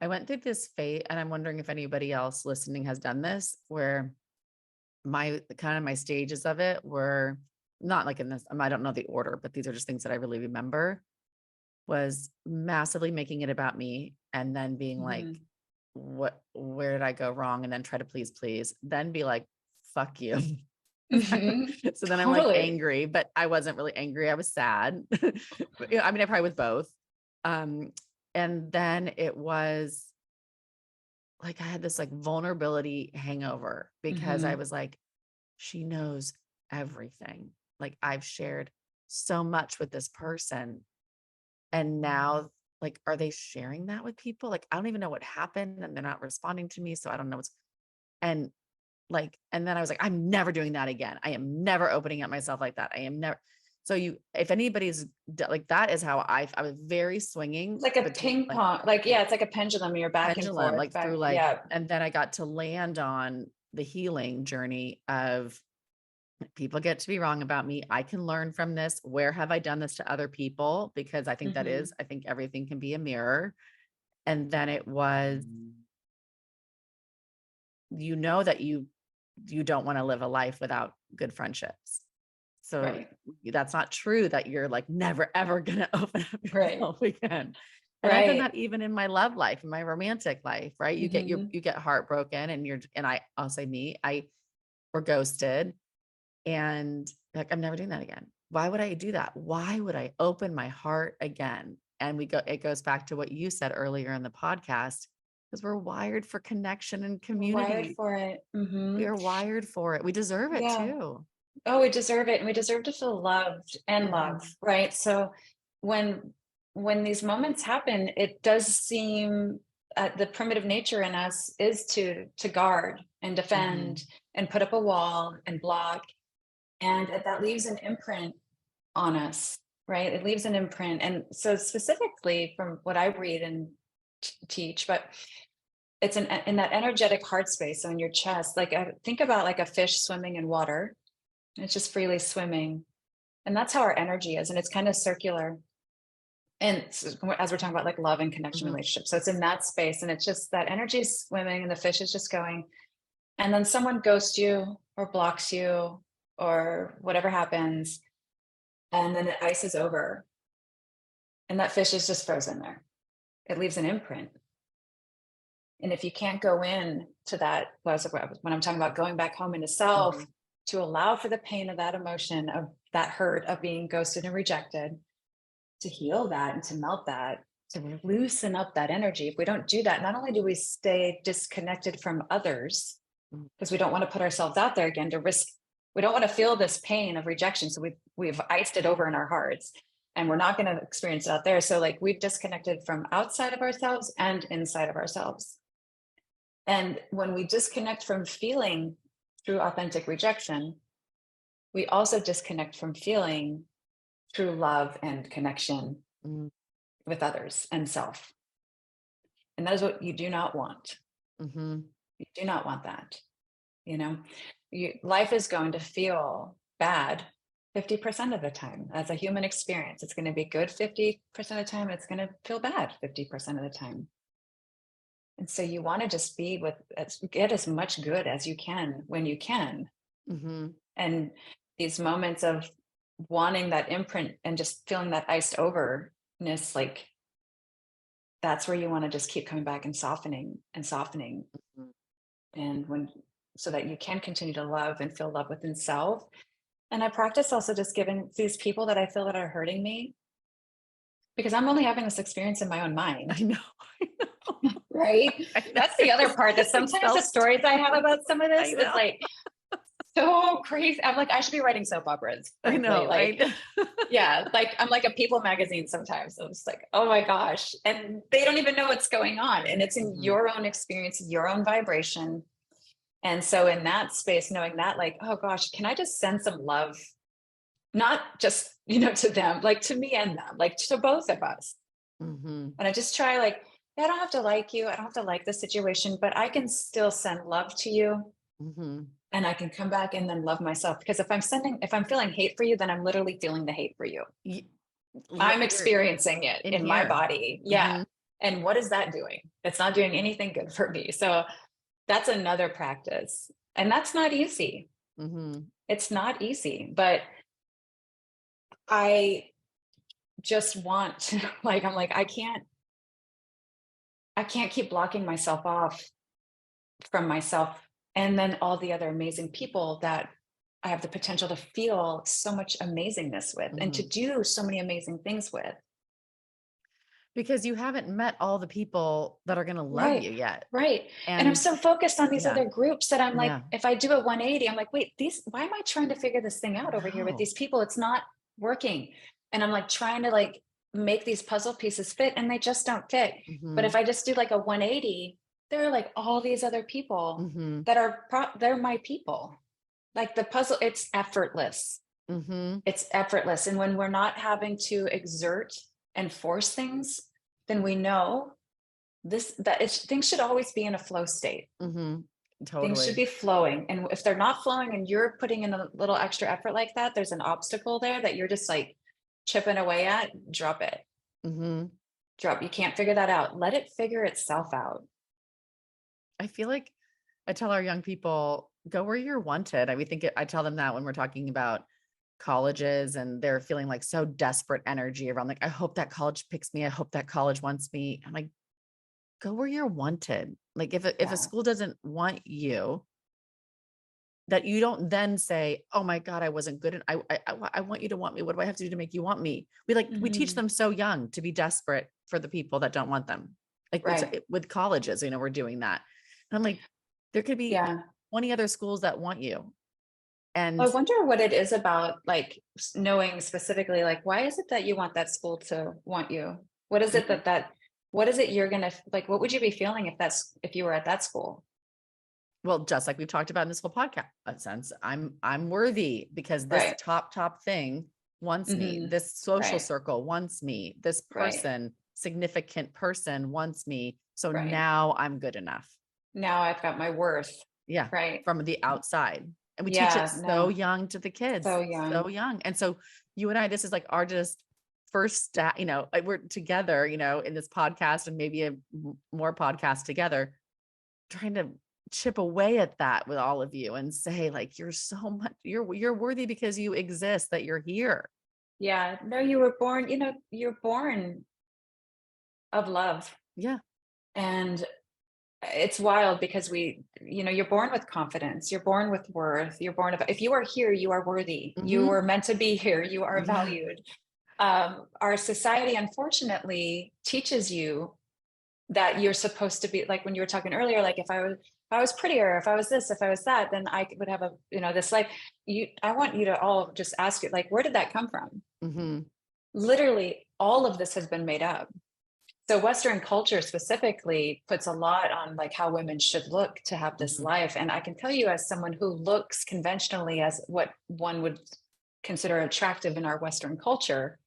went through this phase, and I'm wondering if anybody else listening has done this, where my stages of it were not like in this, I don't know the order, but these are just things that I really remember, was massively making it about me and then being like, Mhm. where did I go wrong? And then try to please, then be like, fuck you. Mhm. So then I'm like Totally. angry, but I wasn't really angry. I was sad. But, I mean, I probably was both. Um, and then it was like I had this like vulnerability hangover because I Mhm. was like, she knows everything. Like I've shared so much with this person. And now, like, are they sharing that with people? Like, I don't even know what happened and they're not responding to me. So I don't know and and then I was like, I'm never doing that again. I am never opening up myself like that. I am never. So if anybody's like, that is how I was very swinging It's like a between ping like pong, like, yeah, it's like a pendulum. You're back and pendulum, forth, like through back. like, Yeah. and then I got to land on the healing journey of people get to be wrong about me. I can learn from this. Where have I done this to other people? Because Mhm. I think everything can be a mirror. And then it was, that you don't want to live a life without good friendships. So Right. that's not true that you're like never ever gonna open up Right. yourself again. And I've done that Right. even in my love life, in my romantic life, right? Mhm. You get heartbroken and I'll say me, or ghosted. And like, I'm never doing that again. Why would I do that? Why would I open my heart again? And it goes back to what you said earlier in the podcast, because we're wired for connection and We're wired community. for it. We Mhm. are wired for it. We deserve it Yeah. too. Oh, we deserve it, and we deserve to feel loved and love, Mhm. right? So when when these moments happen, it does seem the primitive nature in us is to guard and defend Mhm. and put up a wall and block, and that leaves an imprint on us, right? It leaves an imprint, and so specifically from what I read and teach, but it's in that energetic heart space. So in your chest, like think about like a fish swimming in water. It's just freely swimming. And that's how our energy is. And it's kind of circular. And as we're talking about like love and connection relationships. So it's in that space. And it's just that energy is swimming and the fish is just going. And then someone ghosts you or blocks you or whatever happens. And then it ices over. And that fish is just frozen there. It leaves an imprint. And if you can't go in to that, when I'm talking about going back home into self, to allow for the pain of that emotion, of that hurt of being ghosted and rejected, to heal that and to melt that, to loosen up that energy. If we don't do that, not only do we stay disconnected from others, because we don't want to put ourselves out there again to risk, we don't want to feel this pain of rejection. So we've iced it over in our hearts and we're not going to experience it out there. So like we've disconnected from outside of ourselves and inside of ourselves. And when we disconnect from feeling through authentic rejection, we also disconnect from feeling true love and connection with others and self. And that is what you do not want. You do not want that. You know, life is going to feel bad 50% of the time. As a human experience, it's going to be good 50% of the time. It's going to feel bad 50% of the time. And so you want to just be get as much good as you can when you can. And these moments of wanting that imprint and just feeling that iced overness, like that's where you want to just keep coming back and softening and softening. And so that you can continue to love and feel love within self. And I practice also just giving these people that I feel that are hurting me, because I'm only having this experience in my own mind. I know. Right? That's the other part, that sometimes the stories I have about some of this is like so crazy. I'm like, I should be writing soap operas. Frankly. I know. Like, yeah, like I'm like a People magazine sometimes. So it's like, oh my gosh. And they don't even know what's going on. And it's in your own experience, your own vibration. And so in that space, knowing that, like, oh gosh, can I just send some love? Not just, to them, like to me and them, like to both of us. And I just try, like, I don't have to like you. I don't have to like the situation, but I can still send love to you. And I can come back and then love myself. Because if I'm feeling hate for you, then I'm literally feeling the hate for you. I'm experiencing it in my body. Yeah. And what is that doing? It's not doing anything good for me. So that's another practice. And that's not easy. It's not easy, but I just want, like, I'm like, I can't keep blocking myself off from myself and then all the other amazing people that I have the potential to feel so much amazingness with and to do so many amazing things with. Because you haven't met all the people that are going to love you yet. Right. And I'm so focused on these other groups that I'm like, if I do a 180, I'm like, wait, why am I trying to figure this thing out over here with these people? It's not working. And I'm like trying to like make these puzzle pieces fit and they just don't fit. But if I just do like a 180, there are like all these other people that they're my people. Like the puzzle, it's effortless. It's effortless. And when we're not having to exert and force things, then we know things should always be in a flow state. Totally. Things should be flowing. And if they're not flowing and you're putting in a little extra effort like that, there's an obstacle there that you're just like chipping away at, drop it. Drop. You can't figure that out. Let it figure itself out. I feel like I tell our young people, go where you're wanted. I tell them that when we're talking about colleges and they're feeling like so desperate energy around, like, I hope that college picks me. I hope that college wants me. I'm like, go where you're wanted. Like if a school doesn't want you, that you don't then say, oh my God, I wasn't good. And I want you to want me. What do I have to do to make you want me? We teach them so young to be desperate for the people that don't want them. Like with colleges, we're doing that. And I'm like, there could be 20 other schools that want you. And I wonder what it is about, like knowing specifically, like, why is it that you want that school to want you? What is it what is it you're going to, like, what would you be feeling if you were at that school? Well, just like we've talked about in this whole podcast sense, I'm worthy because this top thing wants me. This social circle wants me. This person, significant person wants me. So Right. now I'm good enough. Now I've got my worth. Yeah. Right. From the outside. And we teach it Yeah. so No, young to the kids, so young. so young. And so you and I, this is like our just first step, like we're together, in this podcast and maybe more podcasts together, trying to chip away at that with all of you and say like, you're so much, you're worthy because you exist, that you're here. Yeah. No, you were born, you're born of love. Yeah. And it's wild because you're born with confidence, you're born with worth, if you are here, you are worthy, you Mhm. were meant to be here, you are Yeah. valued. Our society unfortunately teaches you that you're supposed to be, like when you were talking earlier, like if I was prettier, if I was this, if I was that, then I would have this life. I want you to all just ask it, like, where did that come from? Mhm. Literally all of this has been made up. So Western culture specifically puts a lot on like how women should look to have this Mhm. life. And I can tell you, as someone who looks conventionally as what one would consider attractive in our Western culture,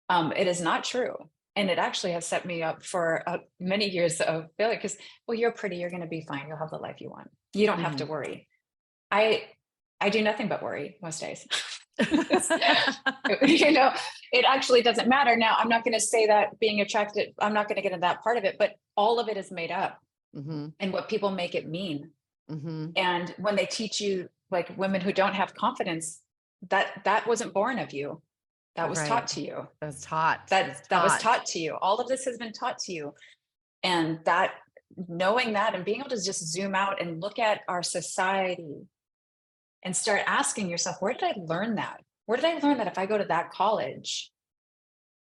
it is not true. And it actually has set me up for many years of failure because, well, you're pretty, you're going to be fine. You'll have the life you want. You don't have to Mhm. worry. I I do nothing but worry most days. It actually doesn't matter. Now, I'm not going to say that being attracted, I'm not going to get into that part of it, but all of it is made up Mhm. and what people make it mean. Mhm. And when they teach you, like women who don't have confidence, that wasn't born of you. That was taught Right. to you. That's taught. It's That was taught. taught to you. All of this has been taught to you. And that, knowing that and being able to just zoom out and look at our society and start asking yourself, where did I learn that? Where did I learn that if I go to that college,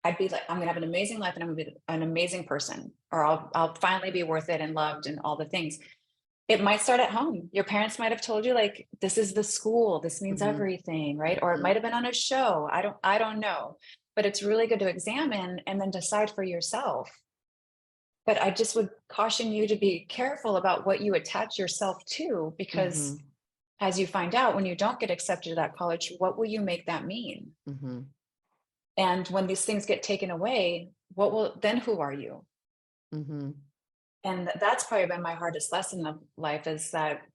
I'd be like, I'm gonna have an amazing life and I'm gonna be an amazing person, or I'll finally be worth it and loved and all the things. It might start at home. Your parents might have told you, like, this is the school, this means Mhm. everything, right? Or it Mhm. might have been on a show. I don't know. But it's really good to examine and then decide for yourself. But I just would caution you to be careful about what you attach yourself to, because Mhm. as you find out, when you don't get accepted to that college, what will you make that mean? Mhm. And when these things get taken away, who are you? Mhm. And that's probably been my hardest lesson of life, is that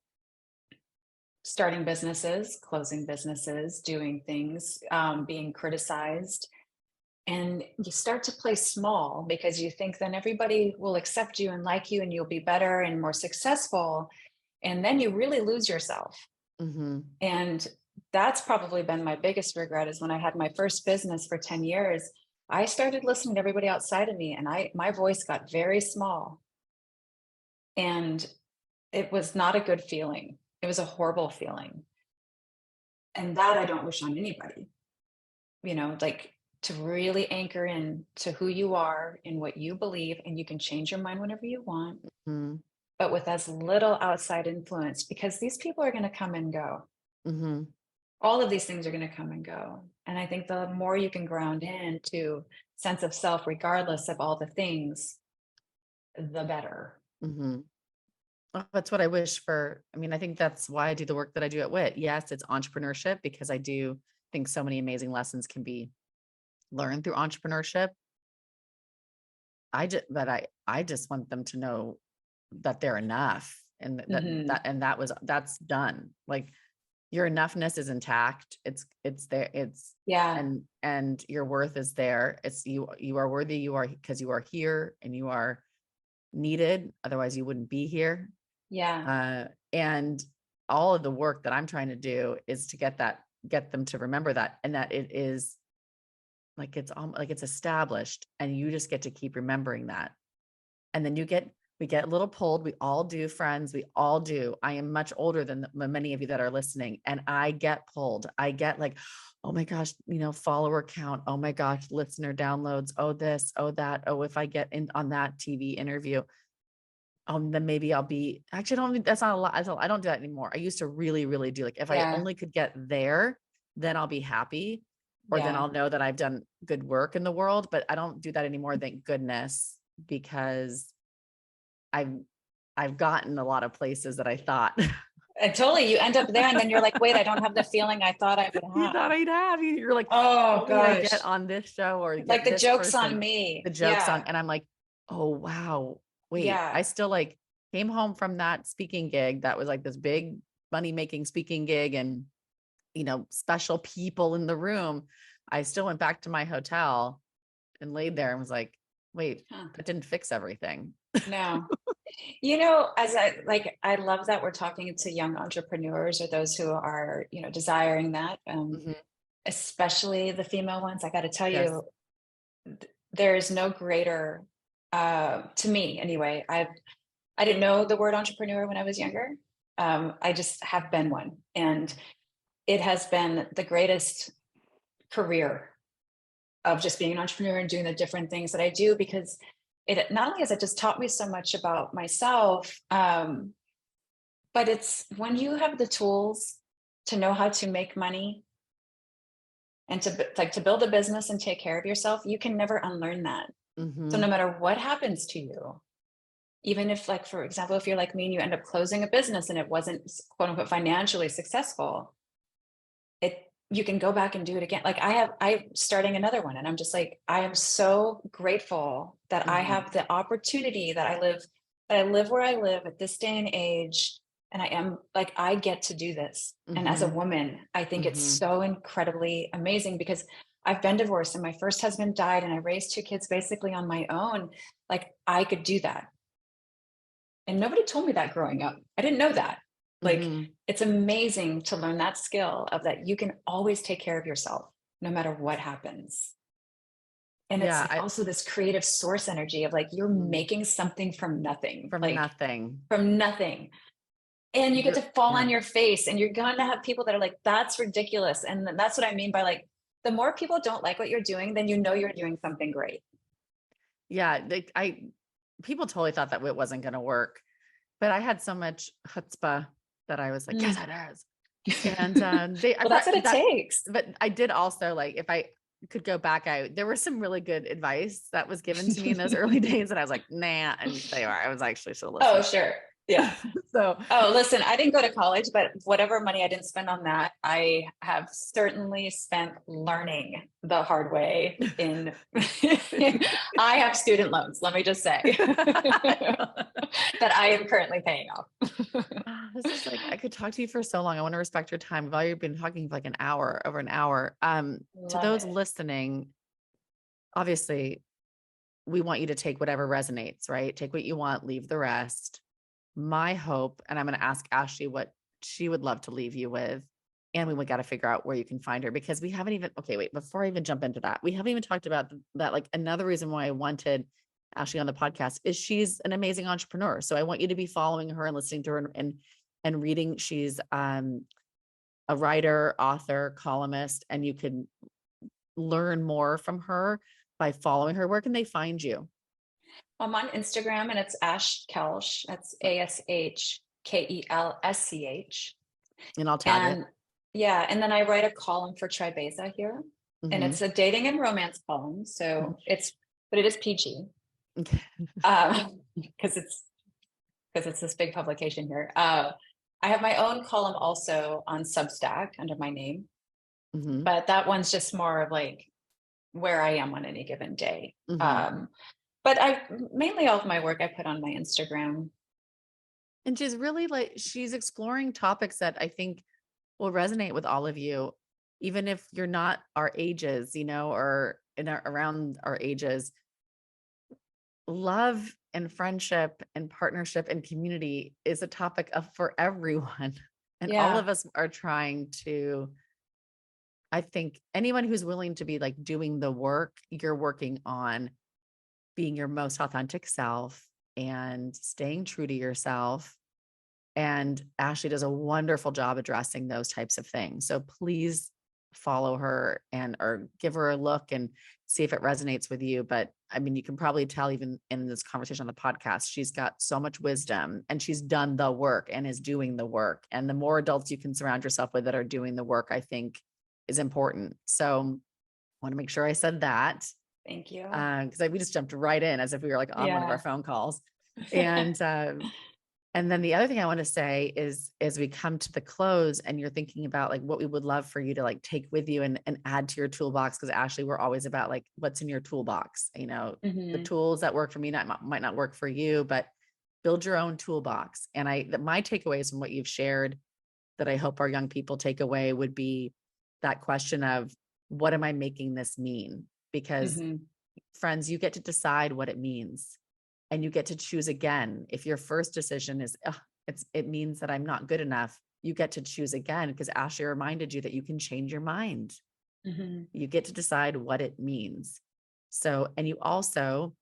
starting businesses, closing businesses, doing things, being criticized. And you start to play small because you think then everybody will accept you and like you and you'll be better and more successful. And then you really lose yourself. Mhm. And that's probably been my biggest regret, is when I had my first business for 10 years, I started listening to everybody outside of me and my voice got very small. And it was not a good feeling. It was a horrible feeling. And that I don't wish on anybody, like, to really anchor in to who you are and what you believe, and you can change your mind whenever you want, Mhm. but with as little outside influence, because these people are going to come and go. Mhm. All of these things are going to come and go. And I think the more you can ground into sense of self, regardless of all the things, the better. Mhm. Oh, that's what I wish for. I mean, I think that's why I do the work that I do at WIT. Yes, it's entrepreneurship, because I do think so many amazing lessons can be learned through entrepreneurship. I just want them to know that they're enough, and Hmm. that's done. Like, your enoughness is intact. It's there. Yeah. And your worth is there. You are worthy. You are, because you are here and you are needed. Otherwise you wouldn't be here. Yeah. And all of the work that I'm trying to do is to get them to remember that, and that it is like, like it's established, and you just get to keep remembering that. And then we get a little pulled. We all do, friends. We all do. I am much older than many of you that are listening, and I get pulled. I get like, oh my gosh, follower count. Oh my gosh, listener downloads. Oh, this, oh, that. Oh, if I get in on that TV interview, then maybe I'll be, actually, I don't, that's not a lot. I don't do that anymore. I used to really, really do, like, if I Yeah. only could get there, then I'll be happy, or then Yeah. I'll know that I've done good work in the world. But I don't do that anymore. Thank goodness, because I've, I've gotten a lot of places that I thought And totally, you end up there and then you're like, wait, I don't have the feeling I thought I would you thought have. I'd have. You're like, if Oh only I get gosh. on this show or Like get the this joke's on person, me. the joke's on. Yeah. And I'm like, oh, wow. wait, Yeah. I still like came home from that speaking gig. That was like this big money making speaking gig and, special people in the room. I still went back to my hotel and laid there and was like, wait, Huh. that didn't fix everything. No. As I love that we're talking to young entrepreneurs or those who are, desiring that, Mhm. especially the female ones. I got to tell Yes. you, there is no greater, to me anyway. I didn't know the word entrepreneur when I was younger. I just have been one, and it has been the greatest career of just being an entrepreneur and doing the different things that I do, because it not only has it just taught me so much about myself, but it's when you have the tools to know how to make money and to build a business and take care of yourself, you can never unlearn that. So no Mhm. matter what happens to you, even if, like, for example, if you're like me and you end up closing a business and it wasn't quote unquote financially successful, you can go back and do it again. Like I'm starting another one, and I'm just like, I am so grateful that I Mhm. have the opportunity that I live where I live at this day and age. And I am like, I get to do this. And as a Mhm. woman, I think it's Mhm. so incredibly amazing, because I've been divorced and my first husband died and I raised two kids basically on my own. Like I could do that. And nobody told me that growing up. I didn't know that. Like, Mhm. it's amazing to learn that skill of that you can always take care of yourself no matter what happens. And it's Yeah, like also this creative source energy of like you're mhm. making something from nothing, From like nothing. from nothing. And you get You're to fall yeah. on your face, and you're going to have people that are like, that's ridiculous. And that's what I mean by like, the more people don't like what you're doing, then you know you're doing something great. Yeah, people totally thought that it wasn't gonna work, but I had so much chutzpah that I was like, "Yes, Mm. it is." And, they I Well, that's prob what it that takes. but I did also, like, if I could go back, there was some really good advice that was given to me in those early days, and I was like, "Nah," and they are. I was actually still Oh, listening. sure. Yeah. So, Oh, listen, I didn't go to college, but whatever money I didn't spend on that, I have certainly spent learning the hard way in I have student loans, let me just say, that I am currently paying off. This is like I could talk to you for so long. I want to respect your time. We've already been talking for like an hour, over an hour. To Love those it. listening, obviously, we want you to take whatever resonates, right? Take what you want, leave the rest. My hope, and I'm going to ask Ashley what she would love to leave you with. And we got to figure out where you can find her, because we haven't even, okay, wait, before I even jump into that, we haven't even talked about that. Like another reason why I wanted Ashley on the podcast is she's an amazing entrepreneur. So I want you to be following her and listening to her and reading. She's a writer, author, columnist, and you can learn more from her by following her. Where can they find you? I'm on Instagram and it's Ash Kelsch. That's ASHKELSCH. And I'll tag it. And yeah, and then I write a column for Tribeza here. And Mm-hmm. it's a dating and romance column. So but it is PG. Okay. Because it's this big publication here. I have my own column also on Substack under my name, Mm-hmm. but that one's just more of like where I am on any given day. Mm-hmm. But I mainly all of my work I put on my Instagram. And she's really like, she's exploring topics that I think will resonate with all of you, even if you're not our ages, or around our ages. Love and friendship and partnership and community is a topic for everyone. And all Yeah. of us are trying to, I think anyone who's willing to be like doing the work, you're working on being your most authentic self and staying true to yourself. And Ashley does a wonderful job addressing those types of things. So please follow her or give her a look and see if it resonates with you. But I mean, you can probably tell even in this conversation on the podcast, she's got so much wisdom and she's done the work and is doing the work. And the more adults you can surround yourself with that are doing the work, I think is important. So I want to make sure I said that, Thank you. because we just jumped right in as if we were like on one of our Yeah. phone calls. And And then the other thing I want to say is, as we come to the close and you're thinking about like what we would love for you to like take with you and add to your toolbox. Cause Ashley, we're always about like, what's in your toolbox, you know, the Mhm. tools that work for me might not work for you, but build your own toolbox. And my takeaways from what you've shared that I hope our young people take away would be that question of, what am I making this mean? Because Mhm. friends, you get to decide what it means, and you get to choose again. If your first decision is, it means that I'm not good enough, you get to choose again, because Ashley reminded you that you can change your mind. Mhm. You get to decide what it means. So, and you also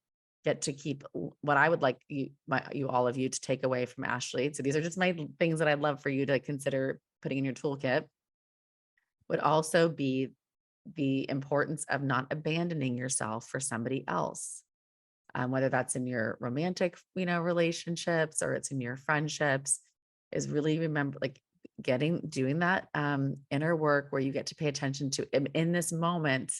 get to keep what I would like you all of you to take away from Ashley. So these are just my things that I'd love for you to consider putting in your toolkit. Would also be the importance of not abandoning yourself for somebody else. Whether that's in your romantic, relationships, or it's in your friendships, is really remember, like, doing that inner work where you get to pay attention to, in this moment,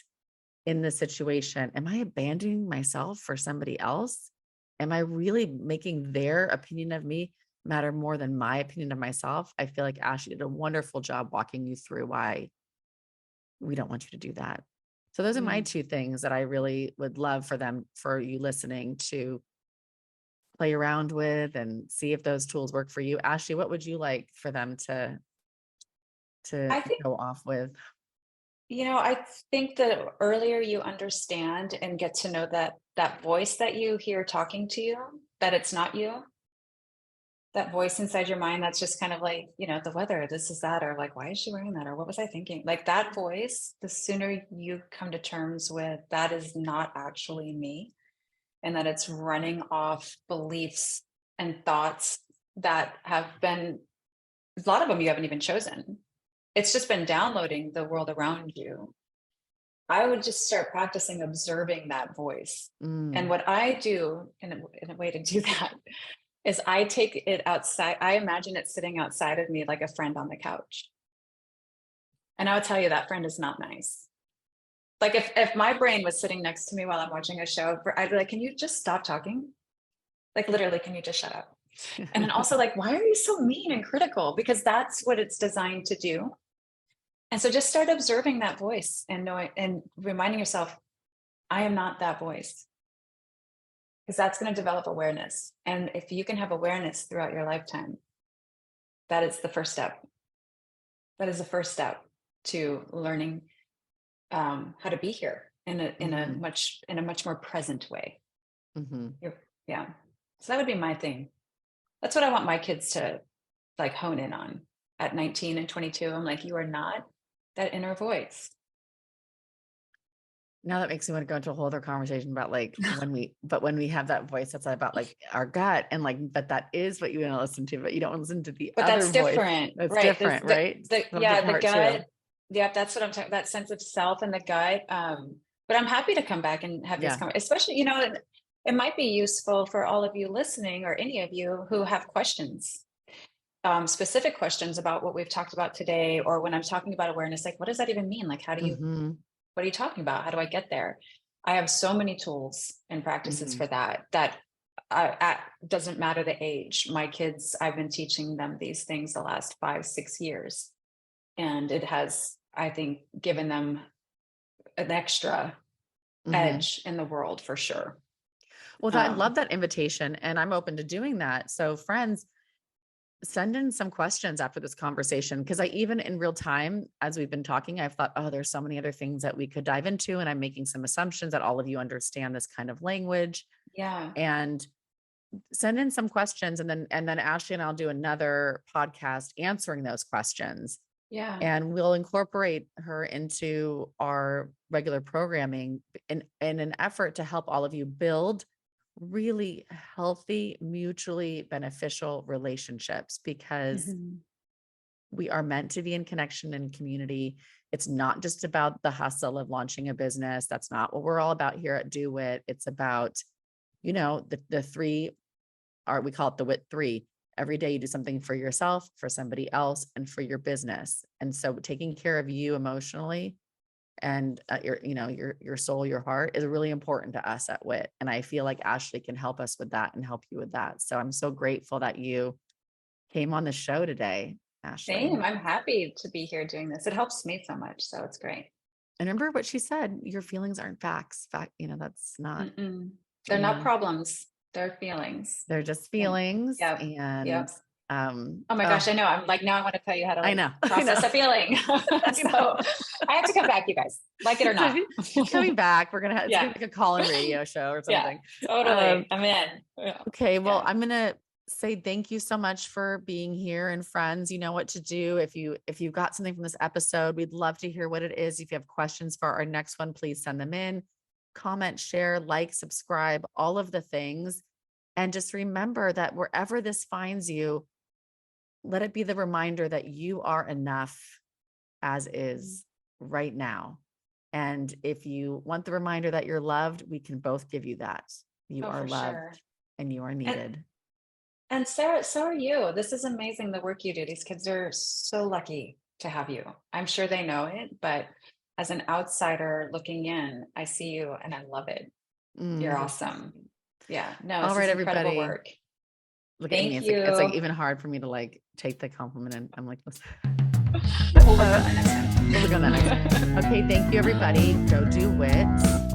in this situation, am I abandoning myself for somebody else? Am I really making their opinion of me matter more than my opinion of myself? I feel like Ashley did a wonderful job walking you through why we don't want you to do that. So those are my Mm. two things that I really would love for you listening to play around with and see if those tools work for you. Ashley, what would you like for them to I think, go off with? I think the earlier you understand and get to know that voice that you hear talking to you, that it's not you, that voice inside your mind that's just kind of like, the weather, this is that, or like, why is she wearing that? Or what was I thinking? Like that voice, the sooner you come to terms with that is not actually me, and that it's running off beliefs and thoughts that have been, a lot of them you haven't even chosen. It's just been downloading the world around you. I would just start practicing observing that voice. And Mm, what I do in a way to do that is I take it outside. I imagine it sitting outside of me like a friend on the couch. And I'll tell you that friend is not nice. Like if my brain was sitting next to me while I'm watching a show, I'd be like, can you just stop talking? Like literally, can you just shut up? And then also like, why are you so mean and critical? Because that's what it's designed to do. And so just start observing that voice and knowing and reminding yourself, I am not that voice. Because that's going to develop awareness. And if you can have awareness throughout your lifetime, that is the first step. That is the first step to learning how to be here mhm, in a much more present way. mhm. You're, yeah. So that would be my thing. That's what I want my kids to like hone in on at 19 and 22. I'm like, you are not that inner voice. Now that makes me want to go into a whole other conversation about like when we have that voice that's about like our gut, and like, but that is what you want to listen to, but you don't want to listen to the But other that's voice different, that's right? different, right? That's the The part too. gut. Yeah, that's what I'm talking. That sense of self and the gut. But I'm happy to come back and have these Yeah. conversations, especially, it might be useful for all of you listening or any of you who have questions, specific questions about what we've talked about today, or when I'm talking about awareness, like, what does that even mean? Like, Hmm. what are you talking about? How do I get there? I have so many tools and practices Hmm. for that doesn't matter the age. My kids, I've been teaching them these things the last 5, 6 years, and it has, I think, given them an extra Hmm. edge in the world for sure. Well, I Um, love that invitation, and I'm open to doing that. So, friends, send in some questions after this conversation, because I, even in real time, as we've been talking, I've thought, oh, there's so many other things that we could dive into, and I'm making some assumptions that all of you understand this kind of language. yeah, And send in some questions, and then Ashley and I'll do another podcast answering those questions, yeah. and we'll incorporate her into our regular programming in an effort to help all of you build really healthy, mutually beneficial relationships, because Mhm. we are meant to be in connection and community. It's not just about the hustle of launching a business. That's not what we're all about here at Do Wit. It's about, the three are, we call it the WIT 3. Every day you do something for yourself, for somebody else, and for your business. And so taking care of you emotionally and your soul, your heart is really important to us at WIT. And I feel like Ashley can help us with that and help you with that. So I'm so grateful that you came on the show today, Ashley. Same. I'm happy to be here doing this. It helps me so much. So it's great. And remember what she said, your feelings aren't facts. That's not, they're not problems. They're feelings. They're just feelings. Yep. And yep. Oh my gosh, I know. I'm like, now I want to tell you how to process a feeling. So I have to come back, you guys, like it or not. Coming back, we're going to have like a call-in radio show or something. Yeah, totally. I'm in. Yeah. Okay. Well, I'm going to say thank you so much for being here, and friends, you know what to do. If you've got something from this episode, we'd love to hear what it is. If you have questions for our next one, please send them in, comment, share, like, subscribe, all of the things. And just remember that wherever this finds you, let it be the reminder that you are enough as is right now. And if you want the reminder that you're loved, we can both give you that. You are loved and you are needed. And Sarah, so are you. This is amazing, the work you do. These kids are so lucky to have you. I'm sure they know it, but as an outsider looking in, I see you and I love it. You're awesome. Yeah. No, all right, everybody. Work. Look at me. It's like even hard for me to like take the compliment, and I'm like, listen. We'll look on that next time. Okay, thank you, everybody. Go do WIT.